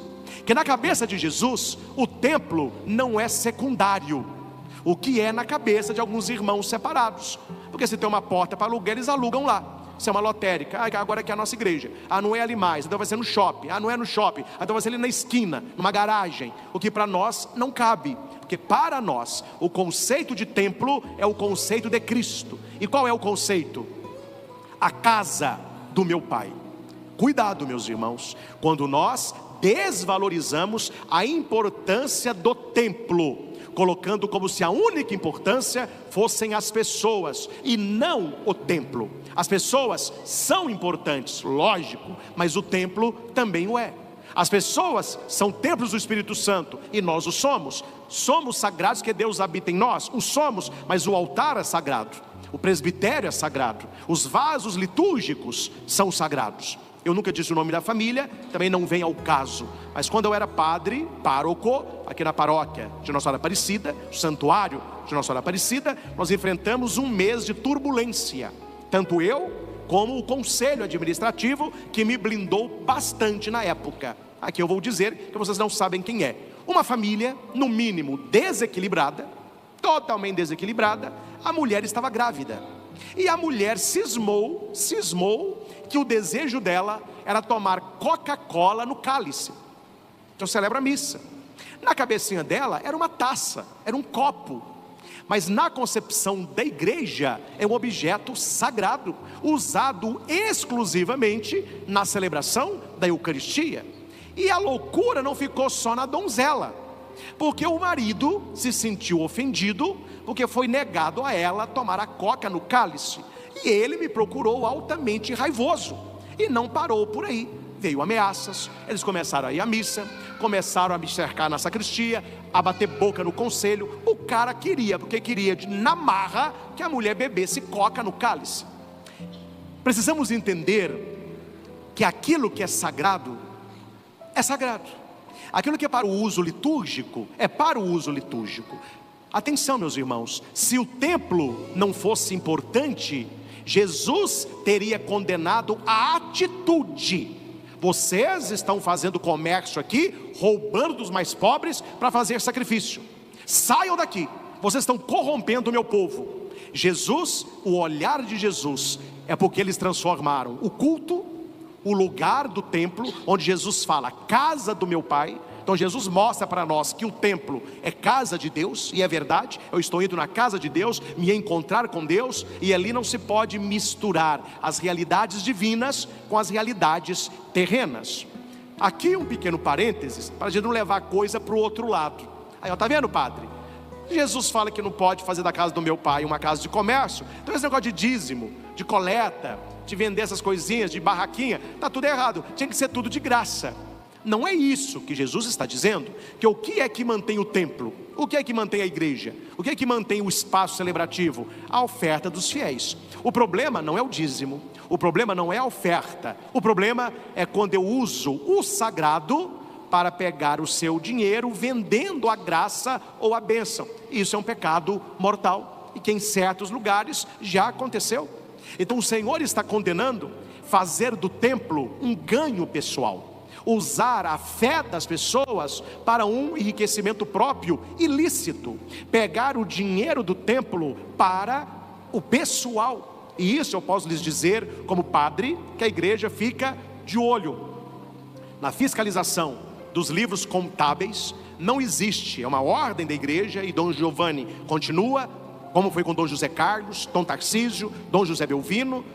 que na cabeça de Jesus o templo não é secundário, o que é na cabeça de alguns irmãos separados. Porque se tem uma porta para aluguel, eles alugam lá. Se é uma lotérica, agora aqui é a nossa igreja, não é ali mais, então vai ser no shopping, não é no shopping, então vai ser ali na esquina, numa garagem. O que para nós não cabe, porque para nós o conceito de templo é o conceito de Cristo. E qual é o conceito? A casa do meu Pai. Cuidado, meus irmãos, quando nós desvalorizamos a importância do templo, colocando como se a única importância fossem as pessoas e não o templo. As pessoas são importantes, lógico, mas o templo também o é. As pessoas são templos do Espírito Santo e nós o somos. Somos sagrados que Deus habita em nós, o somos, mas o altar é sagrado, o presbitério é sagrado, os vasos litúrgicos são sagrados. Eu nunca disse o nome da família, também não vem ao caso. Mas quando eu era padre, pároco, aqui na paróquia de Nossa Senhora Aparecida, o santuário de Nossa Senhora Aparecida, nós enfrentamos um mês de turbulência. Tanto eu, como o conselho administrativo, que me blindou bastante na época. Aqui eu vou dizer que vocês não sabem quem é. Uma família, no mínimo, desequilibrada, totalmente desequilibrada. A mulher estava grávida. E a mulher cismou que o desejo dela era tomar Coca-Cola no cálice. Então celebra a missa. Na cabecinha dela era uma taça, era um copo. Mas na concepção da igreja é um objeto sagrado, usado exclusivamente na celebração da Eucaristia. E a loucura não ficou só na donzela, porque o marido se sentiu ofendido, porque foi negado a ela tomar a coca no cálice. E ele me procurou altamente raivoso, e não parou por aí. Veio ameaças, eles começaram a ir à missa, começaram a me cercar na sacristia, a bater boca no conselho. O cara queria, porque queria na marra que a mulher bebesse coca no cálice. Precisamos entender que aquilo que é sagrado, é sagrado. Aquilo que é para o uso litúrgico, é para o uso litúrgico. Atenção, meus irmãos, se o templo não fosse importante, Jesus teria condenado a atitude. Vocês estão fazendo comércio aqui, roubando dos mais pobres para fazer sacrifício. Saiam daqui, vocês estão corrompendo o meu povo. Jesus, o olhar de Jesus é porque eles transformaram o culto, o lugar do templo, onde Jesus fala, casa do meu Pai. Então Jesus mostra para nós que o templo é casa de Deus, e é verdade, eu estou indo na casa de Deus, me encontrar com Deus, e ali não se pode misturar as realidades divinas com as realidades terrenas. Aqui um pequeno parênteses, para a gente não levar a coisa para o outro lado. Aí, está vendo, padre? Jesus fala que não pode fazer da casa do meu Pai uma casa de comércio. Então esse negócio de dízimo, de coleta, de vender essas coisinhas, de barraquinha, está tudo errado, tinha que ser tudo de graça. Não é isso que Jesus está dizendo, que o que é que mantém o templo? O que é que mantém a igreja? O que é que mantém o espaço celebrativo? A oferta dos fiéis. O problema não é o dízimo, o problema não é a oferta, o problema é quando eu uso o sagrado para pegar o seu dinheiro, vendendo a graça ou a bênção. Isso é um pecado mortal, e que em certos lugares já aconteceu. Então o Senhor está condenando fazer do templo um ganho pessoal, usar a fé das pessoas para um enriquecimento próprio ilícito, pegar o dinheiro do templo para o pessoal. E isso eu posso lhes dizer como padre, que a igreja fica de olho na fiscalização dos livros contábeis. Não existe, é uma ordem da igreja, e Dom Giovanni continua, como foi com Dom José Carlos, Dom Tarcísio, Dom José Belvino,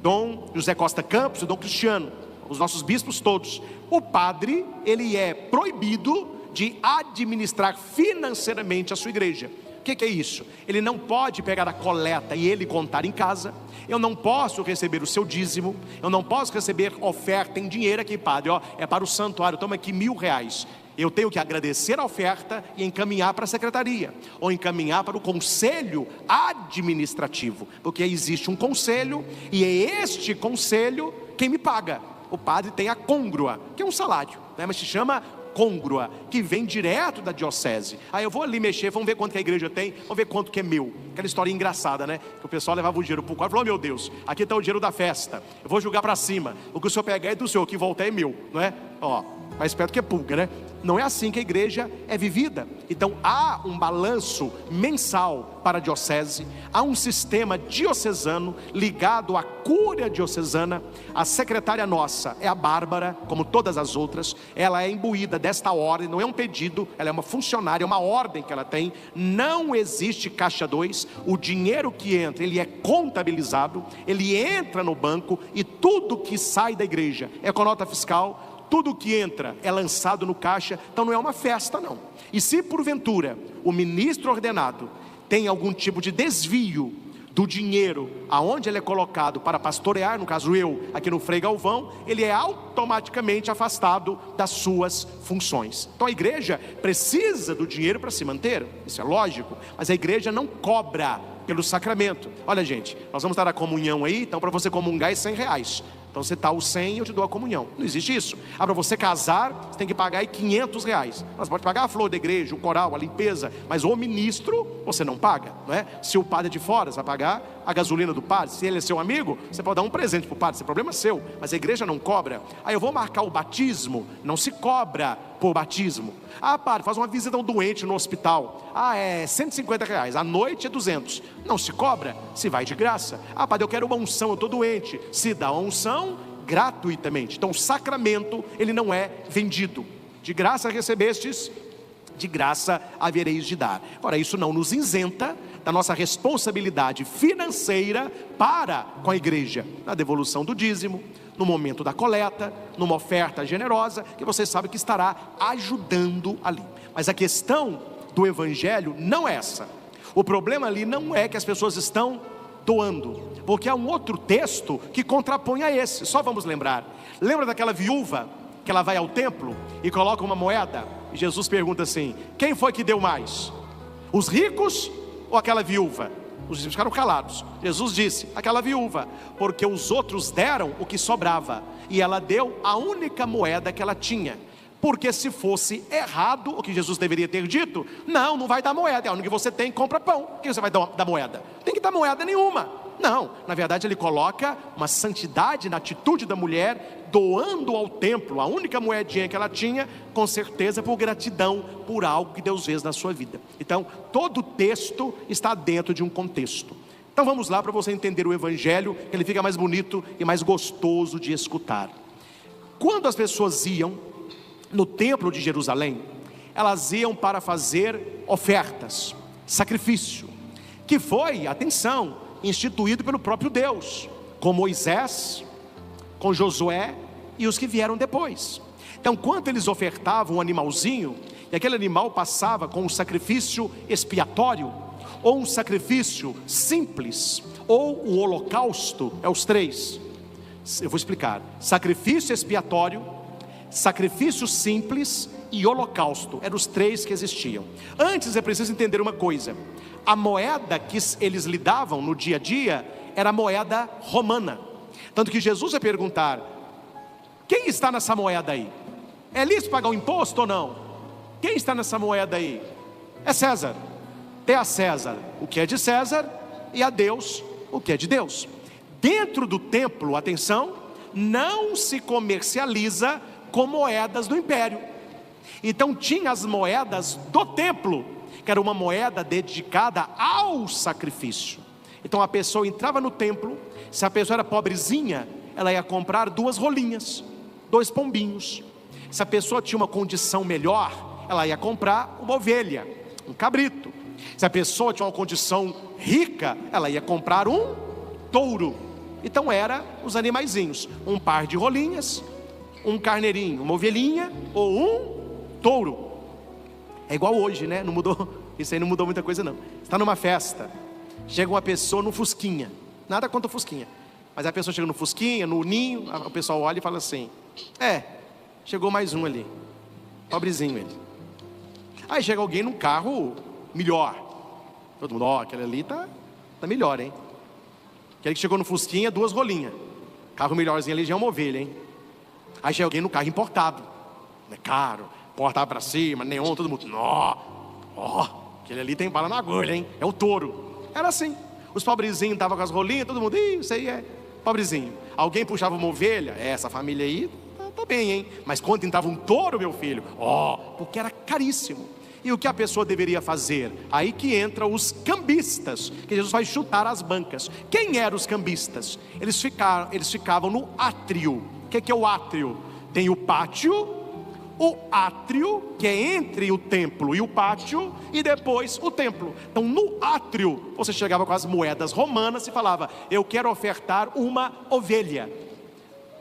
Dom José Costa Campos e Dom Cristiano, os nossos bispos todos. O padre, ele é proibido de administrar financeiramente a sua igreja. O que é isso? Ele não pode pegar a coleta e ele contar em casa. Eu não posso receber o seu dízimo, eu não posso receber oferta em dinheiro aqui, padre, é para o santuário, toma aqui R$1000. Eu tenho que agradecer a oferta e encaminhar para a secretaria, ou encaminhar para o conselho administrativo, porque existe um conselho, e é este conselho quem me paga. O padre tem a côngrua, que é um salário, né? Mas se chama côngrua, que vem direto da diocese. Aí eu vou ali mexer, vamos ver quanto que a igreja tem, vamos ver quanto que é meu. Aquela história engraçada, né? Que o pessoal levava o dinheiro para o quarto e falou: meu Deus, aqui está o dinheiro da festa, eu vou jogar para cima, o que o senhor pegar é do senhor, o que voltar é meu, não é? Mais perto que é pulga, né? Não é assim que a igreja é vivida. Então há um balanço mensal para a diocese, há um sistema diocesano ligado à cúria diocesana. A secretária nossa é a Bárbara, como todas as outras, ela é imbuída desta ordem, não é um pedido, ela é uma funcionária, é uma ordem que ela tem. Não existe caixa 2, o dinheiro que entra, ele é contabilizado, ele entra no banco, e tudo que sai da igreja é com nota fiscal. Tudo que entra é lançado no caixa. Então não é uma festa, não. E se porventura o ministro ordenado tem algum tipo de desvio do dinheiro aonde ele é colocado para pastorear, no caso eu, aqui no Frei Galvão, ele é automaticamente afastado das suas funções. Então a igreja precisa do dinheiro para se manter, isso é lógico, mas a igreja não cobra pelo sacramento. Olha, gente, nós vamos dar a comunhão aí, então para você comungar é R$100. Então você está o 100 e eu te dou a comunhão. Não existe isso. Para você casar, você tem que pagar aí R$500. Você pode pagar a flor da igreja, o coral, a limpeza, mas o ministro você não paga, não é? Se o padre é de fora, você vai pagar a gasolina do padre. Se ele é seu amigo, você pode dar um presente para o padre, esse problema é seu, mas a igreja não cobra. Aí eu vou marcar o batismo, não se cobra por batismo. Padre, faz uma visita a um doente no hospital, é R$150, à noite é 200, não se cobra, se vai de graça. Padre, eu quero uma unção, eu estou doente, se dá uma unção gratuitamente. Então o sacramento, ele não é vendido. De graça recebestes, de graça havereis de dar. Agora, isso não nos isenta da nossa responsabilidade financeira para com a igreja, na devolução do dízimo, no momento da coleta, numa oferta generosa, que você sabe que estará ajudando ali. Mas a questão do evangelho não é essa. O problema ali não é que as pessoas estão doando, porque há um outro texto que contrapõe a esse. Só vamos lembrar. Lembra daquela viúva que ela vai ao templo e coloca uma moeda, e Jesus pergunta assim: quem foi que deu mais? Os ricos ou aquela viúva? Os discípulos ficaram calados. Jesus disse: aquela viúva, porque os outros deram o que sobrava, e ela deu a única moeda que ela tinha. Porque se fosse errado o que Jesus deveria ter dito, não vai dar moeda, é a única que você tem, compra pão. O que você vai dar moeda? Não tem que dar moeda nenhuma. Não, na verdade ele coloca uma santidade na atitude da mulher, doando ao templo a única moedinha que ela tinha, com certeza por gratidão por algo que Deus fez na sua vida. Então todo o texto está dentro de um contexto. Então vamos lá para você entender o evangelho, que ele fica mais bonito e mais gostoso de escutar. Quando as pessoas iam no templo de Jerusalém, elas iam para fazer ofertas, sacrifício, que foi, atenção, instituído pelo próprio Deus, com Moisés, com Josué e os que vieram depois. Então quando eles ofertavam um animalzinho, e aquele animal passava com um sacrifício expiatório, ou um sacrifício simples, ou o holocausto, os três. Eu vou explicar: sacrifício expiatório, sacrifício simples e holocausto. Eram os três que existiam. Antes é preciso entender uma coisa: a moeda que eles lidavam no dia a dia era a moeda romana. Tanto que Jesus vai perguntar: quem está nessa moeda aí? É lícito pagar o imposto ou não? Quem está nessa moeda aí? É César. Dê a César o que é de César e a Deus o que é de Deus. Dentro do templo, atenção, não se comercializa com moedas do império. Então tinha as moedas do templo, que era uma moeda dedicada ao sacrifício. Então a pessoa entrava no templo, se a pessoa era pobrezinha, ela ia comprar 2 rolinhas, 2 pombinhos. Se a pessoa tinha uma condição melhor, ela ia comprar uma ovelha, um cabrito. Se a pessoa tinha uma condição rica, ela ia comprar um touro. Então era os animaizinhos, um par de rolinhas, um carneirinho, uma ovelhinha ou um touro. É igual hoje, né? Não mudou, isso aí não mudou muita coisa não. Está numa festa, chega uma pessoa no fusquinha, nada contra o fusquinha, mas a pessoa chega no fusquinha, no ninho, o pessoal olha e fala assim: chegou mais um ali, pobrezinho ele. Aí chega alguém num carro melhor, todo mundo, aquele ali tá melhor, hein? Aquele que chegou no fusquinha, 2 rolinhas, carro melhorzinho ali já é uma ovelha, hein? Aí chega alguém no carro importado, é caro, porta pra cima, neon, todo mundo, aquele ali tem bala na agulha, hein? É o touro. Era assim, os pobrezinhos estavam com as rolinhas, todo mundo, isso aí é pobrezinho. Alguém puxava uma ovelha, essa família aí tá bem, hein? Mas quando entrava um touro, meu filho, porque era caríssimo. E o que a pessoa deveria fazer? Aí que entram os cambistas, que Jesus vai chutar as bancas. Quem eram os cambistas? Eles ficavam no átrio. O que é o átrio? Tem o pátio, o átrio, que é entre o templo e o pátio, e depois o templo. Então no átrio, você chegava com as moedas romanas e falava: eu quero ofertar uma ovelha.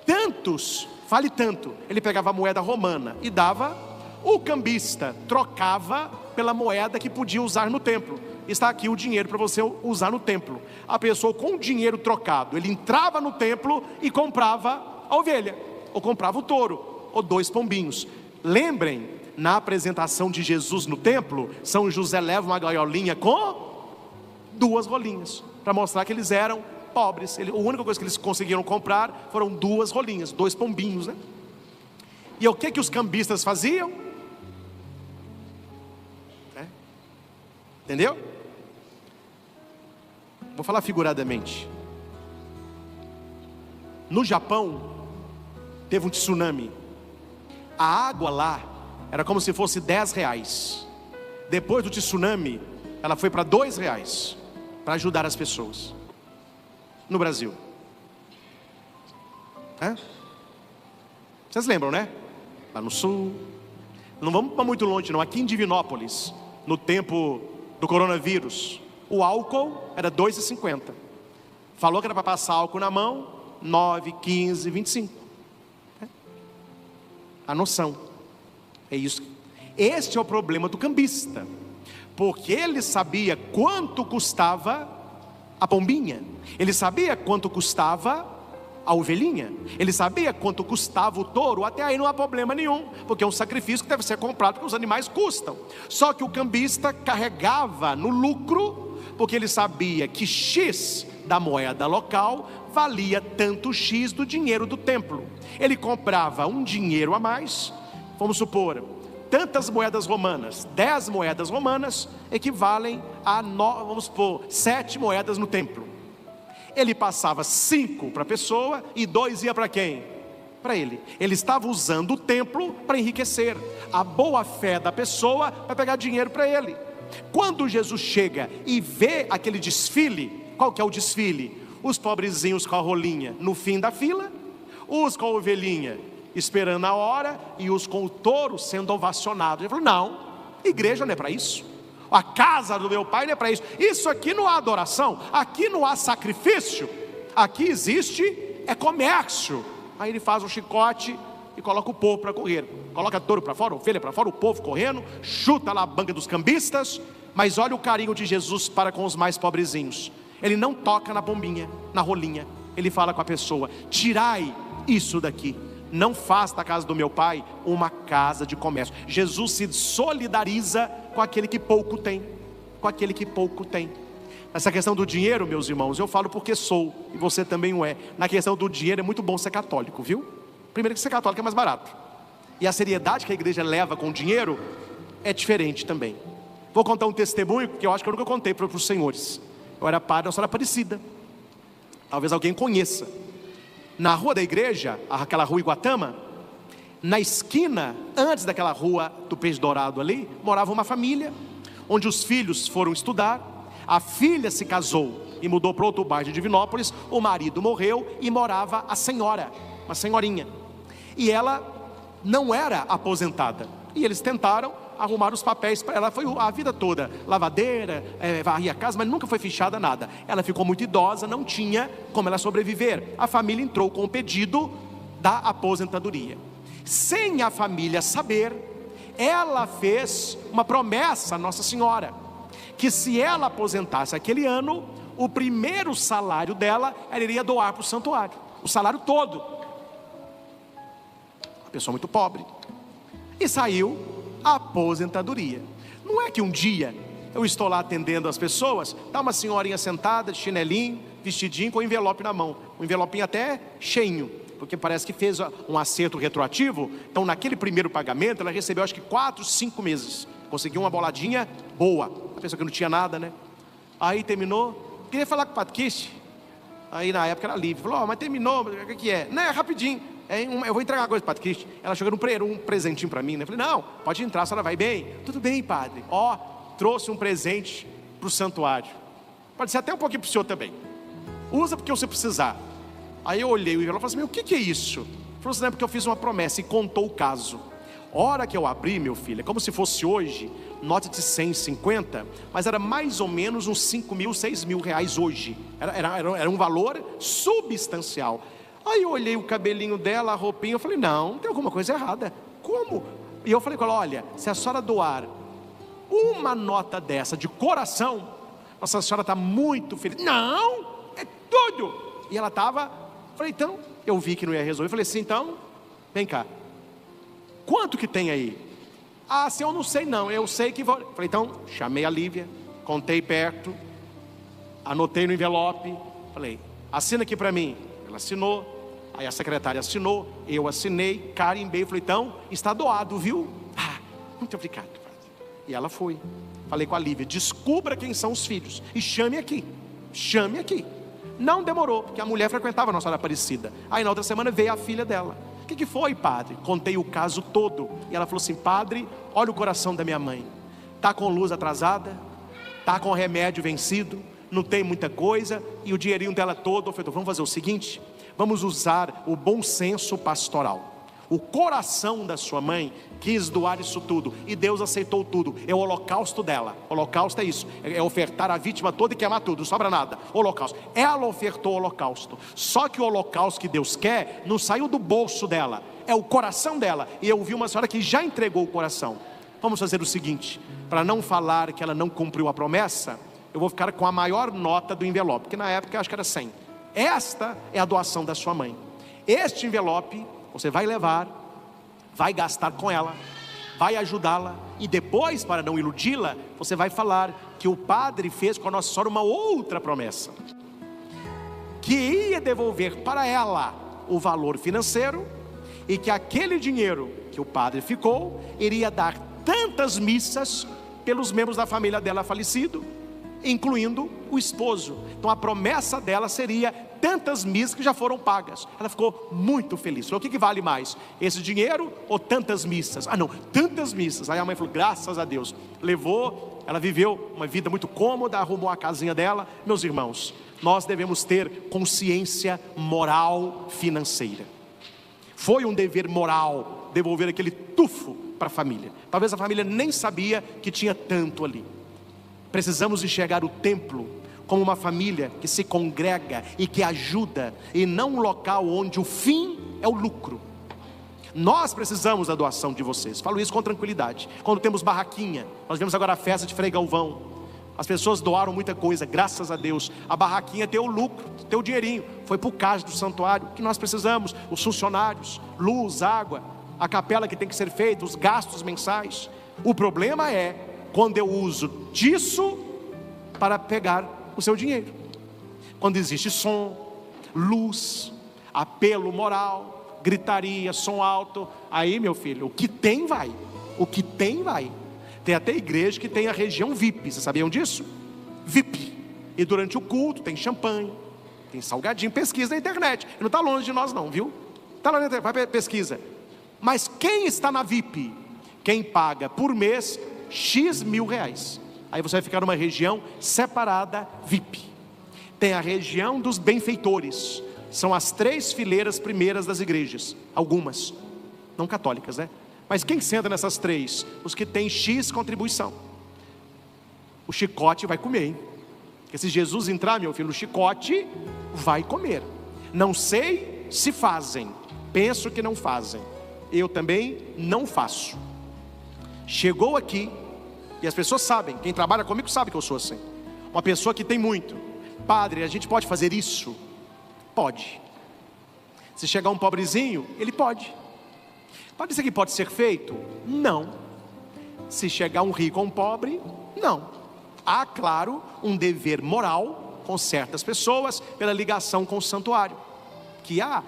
Tantos, fale tanto. Ele pegava a moeda romana e dava. O cambista trocava pela moeda que podia usar no templo. Está aqui o dinheiro para você usar no templo. A pessoa com o dinheiro trocado, ele entrava no templo e comprava a ovelha, ou comprava o touro, ou 2 pombinhos. Lembrem, na apresentação de Jesus no templo, São José leva uma gaiolinha com 2 rolinhas, para mostrar que eles eram pobres. A única coisa que eles conseguiram comprar foram 2 rolinhas, 2 pombinhos, né? E o que os cambistas faziam? Entendeu? Vou falar figuradamente. No Japão teve um tsunami. A água lá era como se fosse R$10. Depois do tsunami, ela foi para R$2 para ajudar as pessoas. No Brasil, vocês lembram, né? Lá no sul. Não vamos para muito longe não. Aqui em Divinópolis, no tempo do coronavírus, o álcool era R$2,50. Falou que era para passar álcool na mão, 9, 15, 25. A noção é isso. Este é o problema do cambista, porque ele sabia quanto custava a pombinha, ele sabia quanto custava a ovelhinha, ele sabia quanto custava o touro. Até aí não há problema nenhum, porque é um sacrifício que deve ser comprado, porque os animais custam. Só que o cambista carregava no lucro, porque ele sabia que X da moeda local valia tanto X do dinheiro do templo. Ele comprava um dinheiro a mais, vamos supor, tantas moedas romanas, 10 moedas romanas equivalem a, vamos supor, 7 moedas no templo. Ele passava 5 para a pessoa e 2 ia para quem? Para ele. Ele estava usando o templo para enriquecer. A boa fé da pessoa para pegar dinheiro para ele. Quando Jesus chega e vê aquele desfile, qual que é o desfile? Os pobrezinhos com a rolinha no fim da fila, os com a ovelhinha esperando a hora e os com o touro sendo ovacionados. Ele falou: não, igreja não é para isso. A casa do meu pai não é para isso. Isso aqui não há adoração, aqui não há sacrifício, aqui existe comércio. Aí ele faz um chicote e coloca o povo para correr. Coloca touro para fora, ovelha para fora, o povo correndo, chuta lá a banca dos cambistas. Mas olha o carinho de Jesus para com os mais pobrezinhos. Ele não toca na pombinha, na rolinha. Ele fala com a pessoa: tirai isso daqui, não faça da casa do meu pai uma casa de comércio. Jesus se solidariza com aquele que pouco tem, com aquele que pouco tem. Essa questão do dinheiro, meus irmãos, eu falo porque sou, e você também o é. Na questão do dinheiro é muito bom ser católico, viu? Primeiro que ser católico é mais barato, e a seriedade que a igreja leva com o dinheiro é diferente também. Vou contar um testemunho que eu acho que eu nunca contei para os senhores. Eu era padre da Senhora Aparecida, talvez alguém conheça. Na rua da igreja, aquela rua Iguatama, na esquina, antes daquela rua do Peixe Dourado ali, morava uma família, onde os filhos foram estudar. A filha se casou e mudou para outro bairro de Divinópolis. O marido morreu e morava a senhora, uma senhorinha. E ela não era aposentada. E eles tentaram arrumar os papéis para ela. Foi a vida toda lavadeira, varria a casa, mas nunca foi fichada nada. Ela ficou muito idosa, não tinha como ela sobreviver. A família entrou com o pedido da aposentadoria. Sem a família saber, ela fez uma promessa a Nossa Senhora, que se ela aposentasse aquele ano, o primeiro salário dela, ela iria doar para o santuário, o salário todo. Uma pessoa muito pobre. E saiu a aposentadoria. Não é que um dia eu estou lá atendendo as pessoas, está uma senhorinha sentada de chinelinho, vestidinho, com um envelope na mão, um envelopinho até cheinho, porque parece que fez um acerto retroativo. Então naquele primeiro pagamento ela recebeu acho que 4, 5 meses, conseguiu uma boladinha boa. A pessoa que não tinha nada, né? Aí terminou, queria falar com o Padre Kish. Aí na época era livre, falou, mas terminou, o que é? Não, é rapidinho, eu vou entregar uma coisa para o Padre Kish. Ela chegou um presentinho para mim, né? Eu falei, não, pode entrar, a senhora vai bem? Tudo bem, padre. Trouxe um presente para o santuário. Pode ser até um pouquinho para o senhor também. Usa porque você precisar. Aí eu olhei e ela falou assim, o que é isso? Falou assim, não, é porque eu fiz uma promessa, e contou o caso. Hora que eu abri, meu filho, é como se fosse hoje, nota de 100, 50, mas era mais ou menos uns 5 mil, 6 mil reais hoje. Era um valor substancial. Aí eu olhei o cabelinho dela, a roupinha, eu falei, não, tem alguma coisa errada. Como? E eu falei com ela, olha, se a senhora doar uma nota dessa de coração, nossa senhora está muito feliz. Não, é tudo. E ela estava, falei, então, eu vi que não ia resolver. Eu falei assim, então, vem cá, quanto que tem aí? Ah, se eu não sei não, eu sei que vou. Falei, então, chamei a Lívia, contei perto, anotei no envelope, falei, assina aqui para mim. Ela assinou, aí a secretária assinou, eu assinei, carimbei, falei, então, está doado, viu? Ah, muito obrigado, padre. E ela foi. Falei com a Lívia, descubra quem são os filhos e chame aqui. Chame aqui. Não demorou, porque a mulher frequentava a Nossa Senhora Aparecida. Aí na outra semana veio a filha dela. O que foi, padre? Contei o caso todo. E ela falou assim, padre, olha o coração da minha mãe. Está com luz atrasada, está com remédio vencido, não tem muita coisa, e o dinheirinho dela todo. Eu falei, vamos fazer o seguinte, vamos usar o bom senso pastoral. O coração da sua mãe quis doar isso tudo, e Deus aceitou tudo. É o holocausto dela. Holocausto é isso, é ofertar a vítima toda e queimar tudo, não sobra nada. Holocausto, ela ofertou o holocausto. Só que o holocausto que Deus quer não saiu do bolso dela, é o coração dela. E eu vi uma senhora que já entregou o coração. Vamos fazer o seguinte, para não falar que ela não cumpriu a promessa, eu vou ficar com a maior nota do envelope, que na época eu acho que era 100. Esta é a doação da sua mãe. Este envelope você vai levar, vai gastar com ela, vai ajudá-la, e depois, para não iludi-la, você vai falar que o padre fez com a Nossa Senhora uma outra promessa, que ia devolver para ela o valor financeiro, e que aquele dinheiro que o padre ficou, iria dar tantas missas pelos membros da família dela falecido, incluindo o esposo. Então a promessa dela seria tantas missas que já foram pagas. Ela ficou muito feliz. Falou, o que vale mais? Esse dinheiro ou tantas missas? Ah não, tantas missas. Aí a mãe falou, graças a Deus. Levou, ela viveu uma vida muito cômoda, arrumou a casinha dela. Meus irmãos, nós devemos ter consciência moral financeira. Foi um dever moral devolver aquele tufo para a família. Talvez a família nem sabia que tinha tanto ali. Precisamos enxergar o templo como uma família que se congrega e que ajuda, e não um local onde o fim é o lucro. Nós precisamos da doação de vocês. Falo isso com tranquilidade. Quando temos barraquinha, nós vemos agora a festa de Frei Galvão. As pessoas doaram muita coisa, graças a Deus. A barraquinha tem o lucro, tem o dinheirinho. Foi para o caixa do santuário. O que nós precisamos? Os funcionários, luz, água, a capela que tem que ser feita, os gastos mensais. O problema é quando eu uso disso para pegar o seu dinheiro. Quando existe som, luz, apelo moral, gritaria, som alto. Aí, meu filho, o que tem vai. O que tem vai. Tem até igreja que tem a região VIP, vocês sabiam disso? VIP. E durante o culto tem champanhe, tem salgadinho. Pesquisa na internet, não está longe de nós não, viu? Está lá na internet, vai pesquisa. Mas quem está na VIP? Quem paga por mês X mil reais. Aí você vai ficar numa região separada VIP. Tem a região dos benfeitores. São as 3 fileiras primeiras das igrejas. Algumas, não católicas, né? Mas quem senta nessas 3? Os que têm X contribuição. O chicote vai comer, hein? Porque se Jesus entrar, meu filho, o chicote vai comer. Não sei se fazem, penso que não fazem. Eu também não faço. Chegou aqui, e as pessoas sabem, quem trabalha comigo sabe que eu sou assim. Uma pessoa que tem muito. Padre, a gente pode fazer isso? Pode. Se chegar um pobrezinho, ele pode. Pode dizer que pode ser feito? Não. Se chegar um rico ou um pobre, não. Há, claro, um dever moral com certas pessoas, pela ligação com o santuário, que há,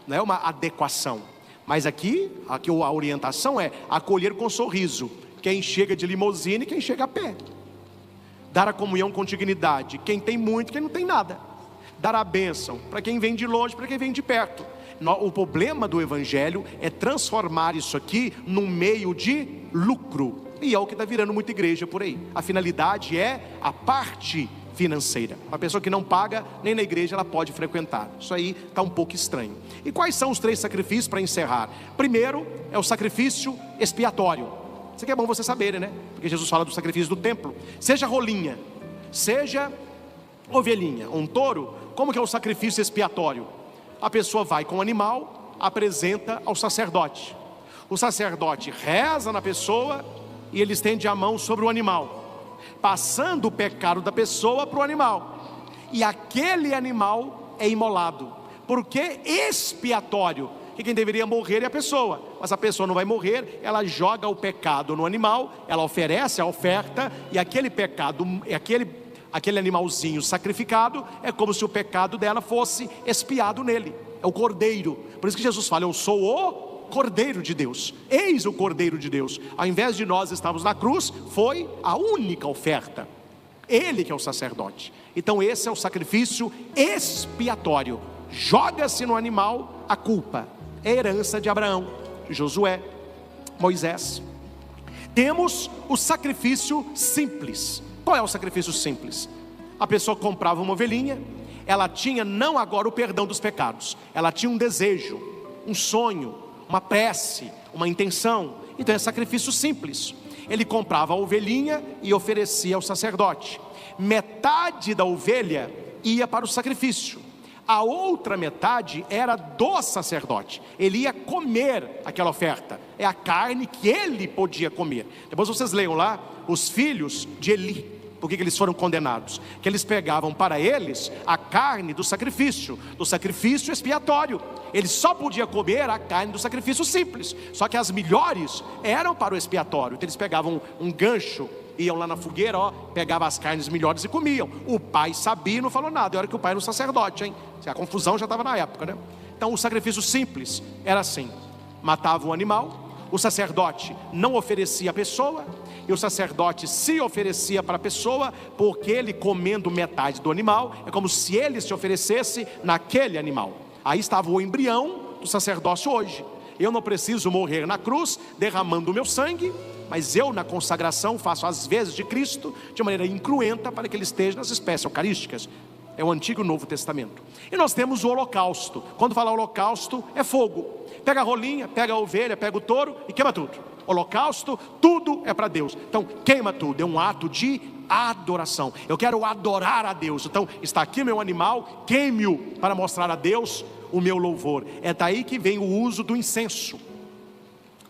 não é uma adequação. Mas aqui a orientação é acolher com sorriso quem chega de limusine e quem chega a pé. Dar a comunhão com dignidade, quem tem muito, quem não tem nada. Dar a bênção para quem vem de longe, para quem vem de perto. O problema do evangelho é transformar isso aqui num meio de lucro. E é o que está virando muita igreja por aí. A finalidade é a parte financeira. Uma pessoa que não paga, nem na igreja ela pode frequentar. Isso aí está um pouco estranho. E quais são os 3 sacrifícios para encerrar? Primeiro é o sacrifício expiatório. Isso aqui é bom vocês saberem, né? Porque Jesus fala do sacrifício do templo. Seja rolinha, seja ovelhinha, um touro. Como que é o sacrifício expiatório? A pessoa vai com o animal, apresenta ao sacerdote. O sacerdote reza na pessoa e ele estende a mão sobre o animal, passando o pecado da pessoa para o animal. E aquele animal é imolado. Por que expiatório? Que quem deveria morrer é a pessoa, mas a pessoa não vai morrer. Ela joga o pecado no animal, ela oferece a oferta, e aquele pecado, aquele animalzinho sacrificado, é como se o pecado dela fosse expiado nele. É o cordeiro. Por isso que Jesus fala: eu sou o cordeiro de Deus. Eis o cordeiro de Deus. Ao invés de nós estarmos na cruz, foi a única oferta. Ele que é o sacerdote. Então esse é o sacrifício expiatório. Joga-se no animal a culpa. É herança de Abraão, de Josué, Moisés. Temos o sacrifício simples. Qual é o sacrifício simples? A pessoa comprava uma ovelhinha, ela tinha não agora o perdão dos pecados, ela tinha um desejo, um sonho, uma prece, uma intenção. Então é sacrifício simples. Ele comprava a ovelhinha e oferecia ao sacerdote. Metade da ovelha ia para o sacrifício, a outra metade era do sacerdote. Ele ia comer aquela oferta. É a carne que ele podia comer. Depois vocês leiam lá os filhos de Eli. Por que eles foram condenados? Que eles pegavam para eles a carne do sacrifício expiatório. Eles só podiam comer a carne do sacrifício simples. Só que as melhores eram para o expiatório. Então eles pegavam um gancho, iam lá na fogueira, pegavam as carnes melhores e comiam. O pai sabia e não falou nada. Era que o pai era um sacerdote, hein? A confusão já estava na época, né? Então o sacrifício simples era assim: matava o animal, o sacerdote não oferecia a pessoa, e o sacerdote se oferecia para a pessoa, porque ele comendo metade do animal, é como se ele se oferecesse naquele animal. Aí estava o embrião do sacerdócio hoje. Eu não preciso morrer na cruz derramando o meu sangue, mas eu na consagração faço as vezes de Cristo de maneira incruenta para que ele esteja nas espécies eucarísticas. É o Antigo e o Novo Testamento. E nós temos o holocausto. Quando fala holocausto, é fogo. Pega a rolinha, pega a ovelha, pega o touro e queima tudo. Holocausto, tudo é para Deus. Então queima tudo, é um ato de adoração. Eu quero adorar a Deus. Então está aqui meu animal, queime-o para mostrar a Deus o meu louvor. É daí que vem o uso do incenso.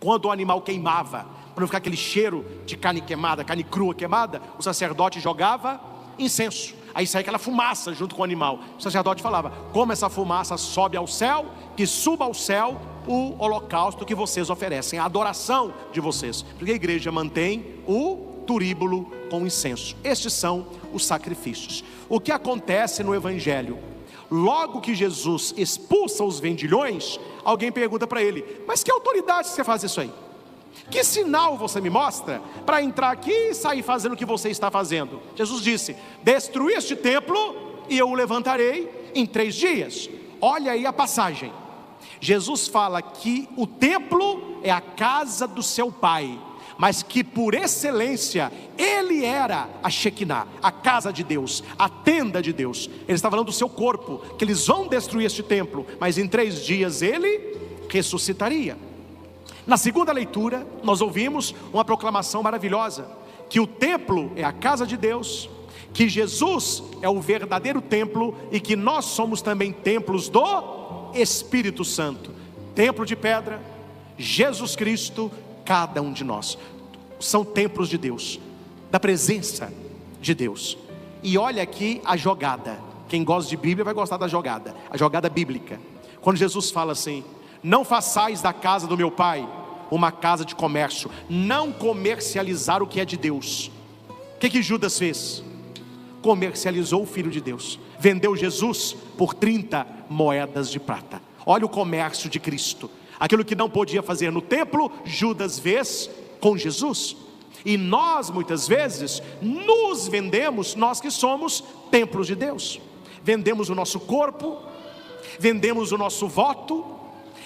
Quando o animal queimava, para não ficar aquele cheiro de carne queimada, carne crua queimada, o sacerdote jogava incenso. Aí saía aquela fumaça junto com o animal. O sacerdote falava: como essa fumaça sobe ao céu, que suba ao céu o holocausto que vocês oferecem, a adoração de vocês. Porque a igreja mantém o turíbulo com incenso. Estes são os sacrifícios. O que acontece no evangelho? Logo que Jesus expulsa os vendilhões, alguém pergunta para ele: mas que autoridade você faz isso aí? Que sinal você me mostra para entrar aqui e sair fazendo o que você está fazendo? Jesus disse: destruí este templo e eu o levantarei em 3 dias. Olha aí a passagem. Jesus fala que o templo é a casa do seu pai, mas que por excelência ele era a Shekinah, a casa de Deus, a tenda de Deus. Ele está falando do seu corpo, que eles vão destruir este templo, mas em 3 dias ele ressuscitaria. Na segunda leitura, nós ouvimos uma proclamação maravilhosa, que o templo é a casa de Deus, que Jesus é o verdadeiro templo e que nós somos também templos do Espírito Santo. Templo de pedra, Jesus Cristo, cada um de nós são templos de Deus, da presença de Deus. E olha aqui a jogada. Quem gosta de Bíblia vai gostar da jogada, a jogada bíblica. Quando Jesus fala assim: não façais da casa do meu pai uma casa de comércio, não comercializar o que é de Deus. O que Judas fez? Comercializou o Filho de Deus, vendeu Jesus por 30 moedas de prata. Olha o comércio de Cristo. Aquilo que não podia fazer no templo, Judas fez com Jesus. E nós muitas vezes nos vendemos, nós que somos templos de Deus. Vendemos o nosso corpo, vendemos o nosso voto,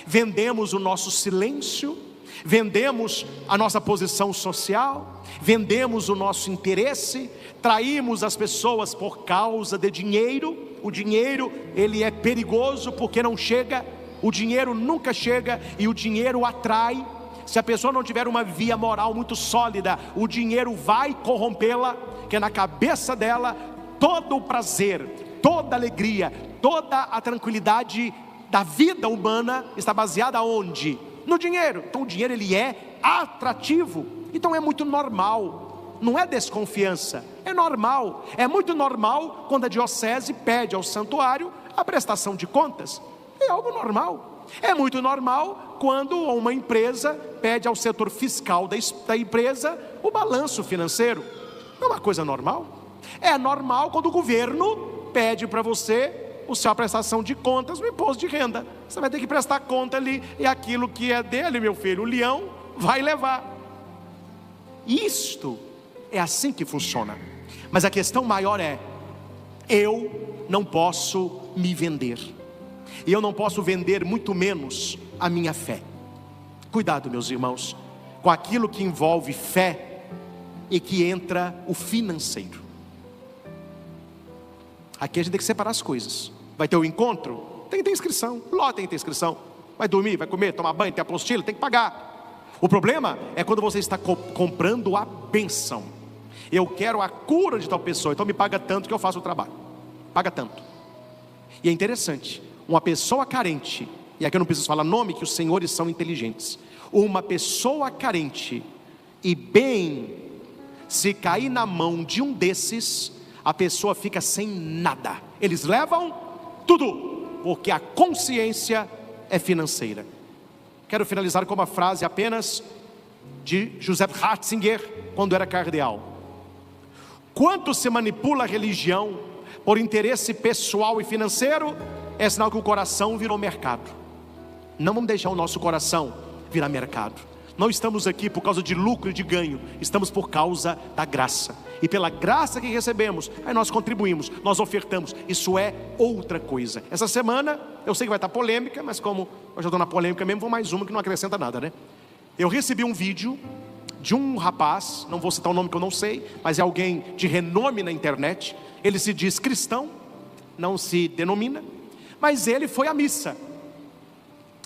vendemos o nosso silêncio, vendemos a nossa posição social, vendemos o nosso interesse, traímos as pessoas por causa de dinheiro. O dinheiro, ele é perigoso porque não chega, o dinheiro nunca chega e o dinheiro atrai. Se a pessoa não tiver uma via moral muito sólida, o dinheiro vai corrompê-la, que na cabeça dela todo o prazer, toda a alegria, toda a tranquilidade da vida humana está baseada onde? No dinheiro. Então o dinheiro, ele é atrativo. Então é muito normal, não é desconfiança, é normal. É muito normal quando a diocese pede ao santuário a prestação de contas. É algo normal. É muito normal quando uma empresa pede ao setor fiscal da empresa o balanço financeiro. É uma coisa normal. É normal quando o governo pede para você a sua prestação de contas no imposto de renda. Você vai ter que prestar conta ali, e aquilo que é dele, meu filho, o leão vai levar. Isto é assim que funciona. Mas a questão maior é: eu não posso me vender, e eu não posso vender muito menos a minha fé. Cuidado, meus irmãos, com aquilo que envolve fé e que entra o financeiro. Aqui a gente tem que separar as coisas. Vai ter o encontro? Tem que ter inscrição. Lá tem que ter inscrição. Vai dormir, vai comer, tomar banho, tem apostila, tem que pagar. O problema é quando você está comprando a bênção. Eu quero a cura de tal pessoa, então me paga tanto que eu faço o trabalho. Paga tanto. E é interessante, uma pessoa carente, e aqui eu não preciso falar nome, que os senhores são inteligentes. Uma pessoa carente e bem, se cair na mão de um desses, a pessoa fica sem nada. Eles levam tudo, porque a consciência é financeira. Quero finalizar com uma frase apenas de Joseph Ratzinger, quando era cardeal: quanto se manipula a religião por interesse pessoal e financeiro, é sinal que o coração virou mercado. Não vamos deixar o nosso coração virar mercado. Não estamos aqui por causa de lucro e de ganho, estamos por causa da graça. E pela graça que recebemos, aí nós contribuímos, nós ofertamos. Isso é outra coisa. Essa semana, eu sei que vai estar polêmica, mas como eu já estou na polêmica mesmo, vou mais uma que não acrescenta nada, né? Eu recebi um vídeo de um rapaz, não vou citar o nome que eu não sei, mas é alguém de renome na internet. Ele se diz cristão, não se denomina, mas ele foi à missa.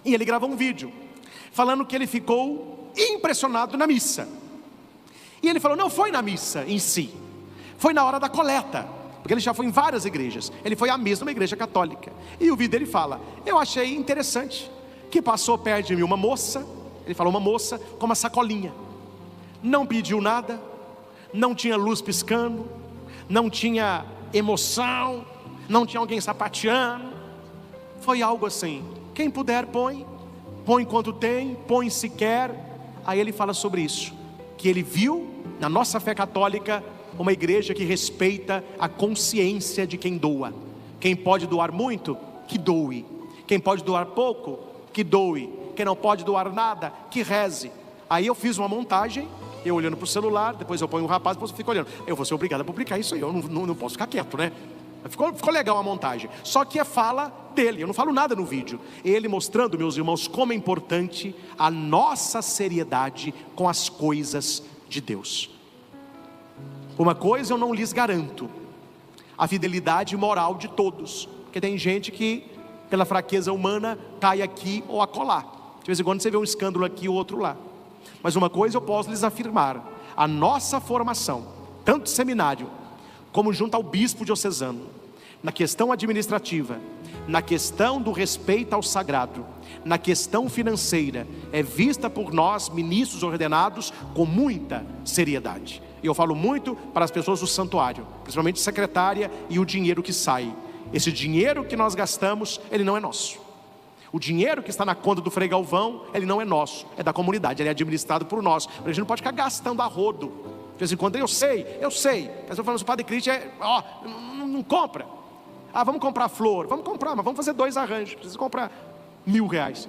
E ele gravou um vídeo falando que ele ficou impressionado na missa. E ele falou: não foi na missa em si, foi na hora da coleta, porque ele já foi em várias igrejas. Ele foi à missa numa igreja católica. E o vídeo dele fala: eu achei interessante que passou perto de mim uma moça. Ele falou: uma moça com uma sacolinha. não pediu nada, não tinha luz piscando, não tinha emoção, não tinha alguém sapateando. Foi algo assim: quem puder põe quanto tem, põe se quer. Aí ele fala sobre isso, que ele viu na nossa fé católica uma igreja que respeita a consciência de quem doa. Quem pode doar muito, que doe. Quem pode doar pouco, que doe. Quem não pode doar nada, que reze. Aí eu fiz uma montagem, eu olhando para o celular, depois eu ponho o rapaz, depois eu fico olhando. Eu vou ser obrigado a publicar isso aí, eu não posso ficar quieto, né? Ficou legal a montagem, só que é fala dele, eu não falo nada no vídeo. Ele mostrando, meus irmãos, como é importante a nossa seriedade com as coisas de Deus. Uma coisa eu não lhes garanto: a fidelidade moral de todos, porque tem gente que pela fraqueza humana cai aqui ou acolá. De vez em quando você vê um escândalo aqui ou outro lá. Mas uma coisa eu posso lhes afirmar: a nossa formação, tanto seminário como junto ao bispo diocesano, na questão administrativa, na questão do respeito ao sagrado, na questão financeira, é vista por nós, ministros ordenados, com muita seriedade. E eu falo muito para as pessoas do santuário, principalmente secretária e o dinheiro que sai. Esse dinheiro que nós gastamos, ele não é nosso. O dinheiro que está na conta do Frei Galvão, ele não é nosso, é da comunidade, ele é administrado por nós. A gente não pode ficar gastando a rodo. De vez em quando eu sei. Mas eu estou falando, o Padre Cristian não compra. Vamos comprar flor, vamos comprar, mas vamos fazer 2 arranjos, precisa comprar R$1.000.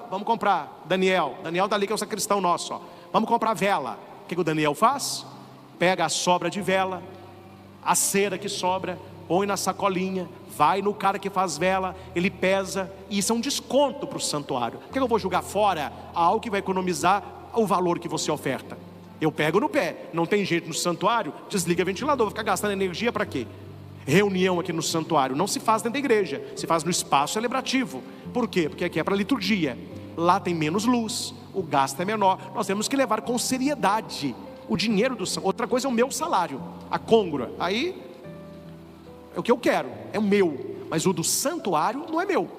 Vamos comprar Daniel dali que é o sacristão nosso, ó. Vamos comprar vela. O que o Daniel faz? Pega a sobra de vela, a cera que sobra, põe na sacolinha, vai no cara que faz vela, ele pesa, e isso é um desconto para o santuário. Por que eu vou jogar fora algo que vai economizar o valor que você oferta? Eu pego no pé. Não tem jeito no santuário, desliga o ventilador, vai ficar gastando energia para quê? Reunião aqui no santuário não se faz dentro da igreja, se faz no espaço celebrativo. Por quê? Porque aqui é para liturgia. Lá tem menos luz, o gasto é menor. Nós temos que levar com seriedade o dinheiro do santuário. Outra coisa é o meu salário, a côngrua. Aí é o que eu quero, é o meu. Mas o do santuário não é meu.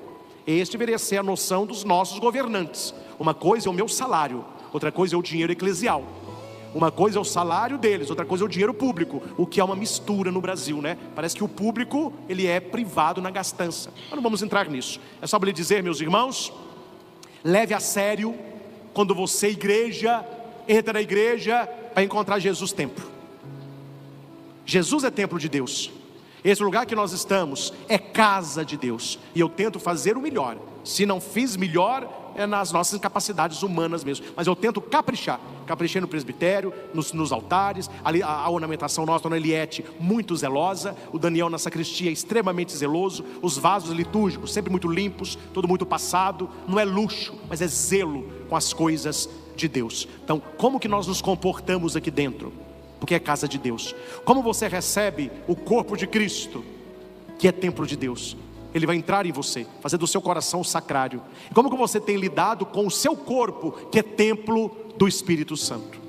Este deveria ser a noção dos nossos governantes. Uma coisa é o meu salário, outra coisa é o dinheiro eclesial. Uma coisa é o salário deles, outra coisa é o dinheiro público, o que é uma mistura no Brasil, né? Parece que o público, ele é privado na gastança. Mas não vamos entrar nisso. É só para lhe dizer, meus irmãos, leve a sério quando você, igreja, entra na igreja para encontrar Jesus templo. Jesus é templo de Deus. Esse lugar que nós estamos é casa de Deus. E eu tento fazer o melhor. Se não fiz melhor, é nas nossas capacidades humanas mesmo. Mas eu tento caprichar. Caprichei no presbitério, nos altares. Ali, a ornamentação nossa, a Dona Eliette, muito zelosa. O Daniel na sacristia, extremamente zeloso. Os vasos litúrgicos, sempre muito limpos. Tudo muito passado. Não é luxo, mas é zelo com as coisas de Deus. Então, como que nós nos comportamos aqui dentro? Porque é casa de Deus. Como você recebe o corpo de Cristo, que é templo de Deus? Ele vai entrar em você, fazer do seu coração o sacrário. E como que você tem lidado com o seu corpo, que é templo do Espírito Santo?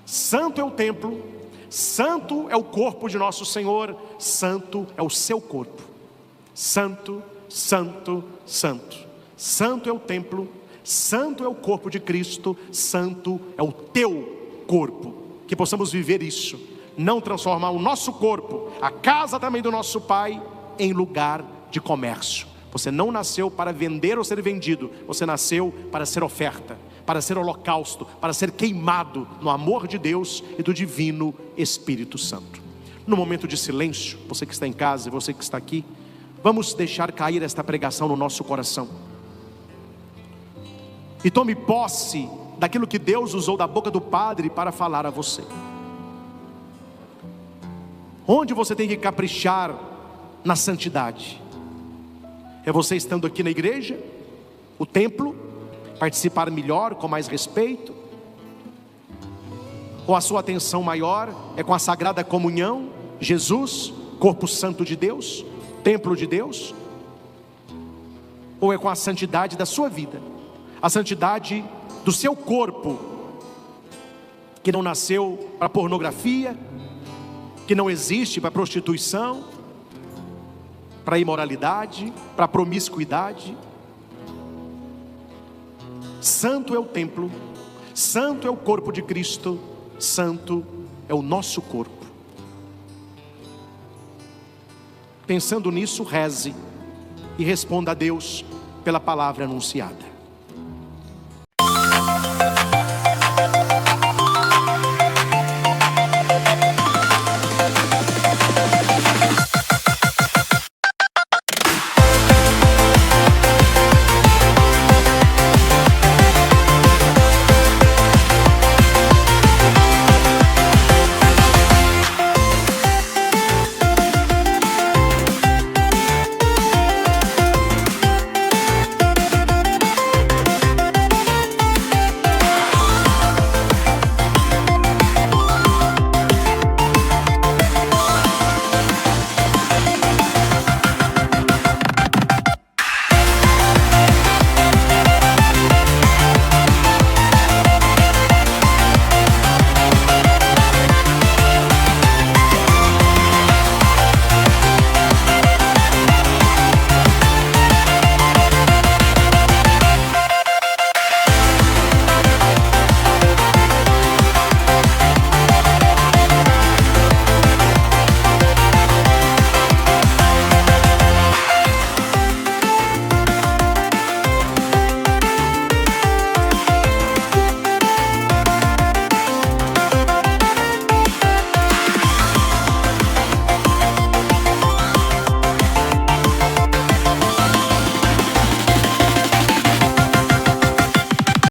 Santo é o templo, santo é o corpo de nosso Senhor, santo é o seu corpo. Santo, santo, santo. Santo é o templo, santo é o corpo de Cristo, santo é o teu corpo. Que possamos viver isso, não transformar o nosso corpo, a casa também do nosso Pai, em lugar de comércio. Você não nasceu para vender ou ser vendido, você nasceu para ser oferta, para ser holocausto, para ser queimado no amor de Deus e do divino Espírito Santo. No momento de silêncio, você que está em casa e você que está aqui, vamos deixar cair esta pregação no nosso coração. E tome posse daquilo que Deus usou da boca do Padre para falar a você. Onde você tem que caprichar na santidade? É você estando aqui na igreja, o templo, participar melhor, com mais respeito? Ou a sua atenção maior é com a Sagrada Comunhão, Jesus, corpo santo de Deus, templo de Deus? Ou é com a santidade da sua vida, a santidade do seu corpo, que não nasceu para pornografia, que não existe para prostituição, para imoralidade, para promiscuidade? Santo é o templo, Santo é o corpo de Cristo, santo é o nosso corpo. Pensando nisso, reze e responda a Deus pela palavra anunciada.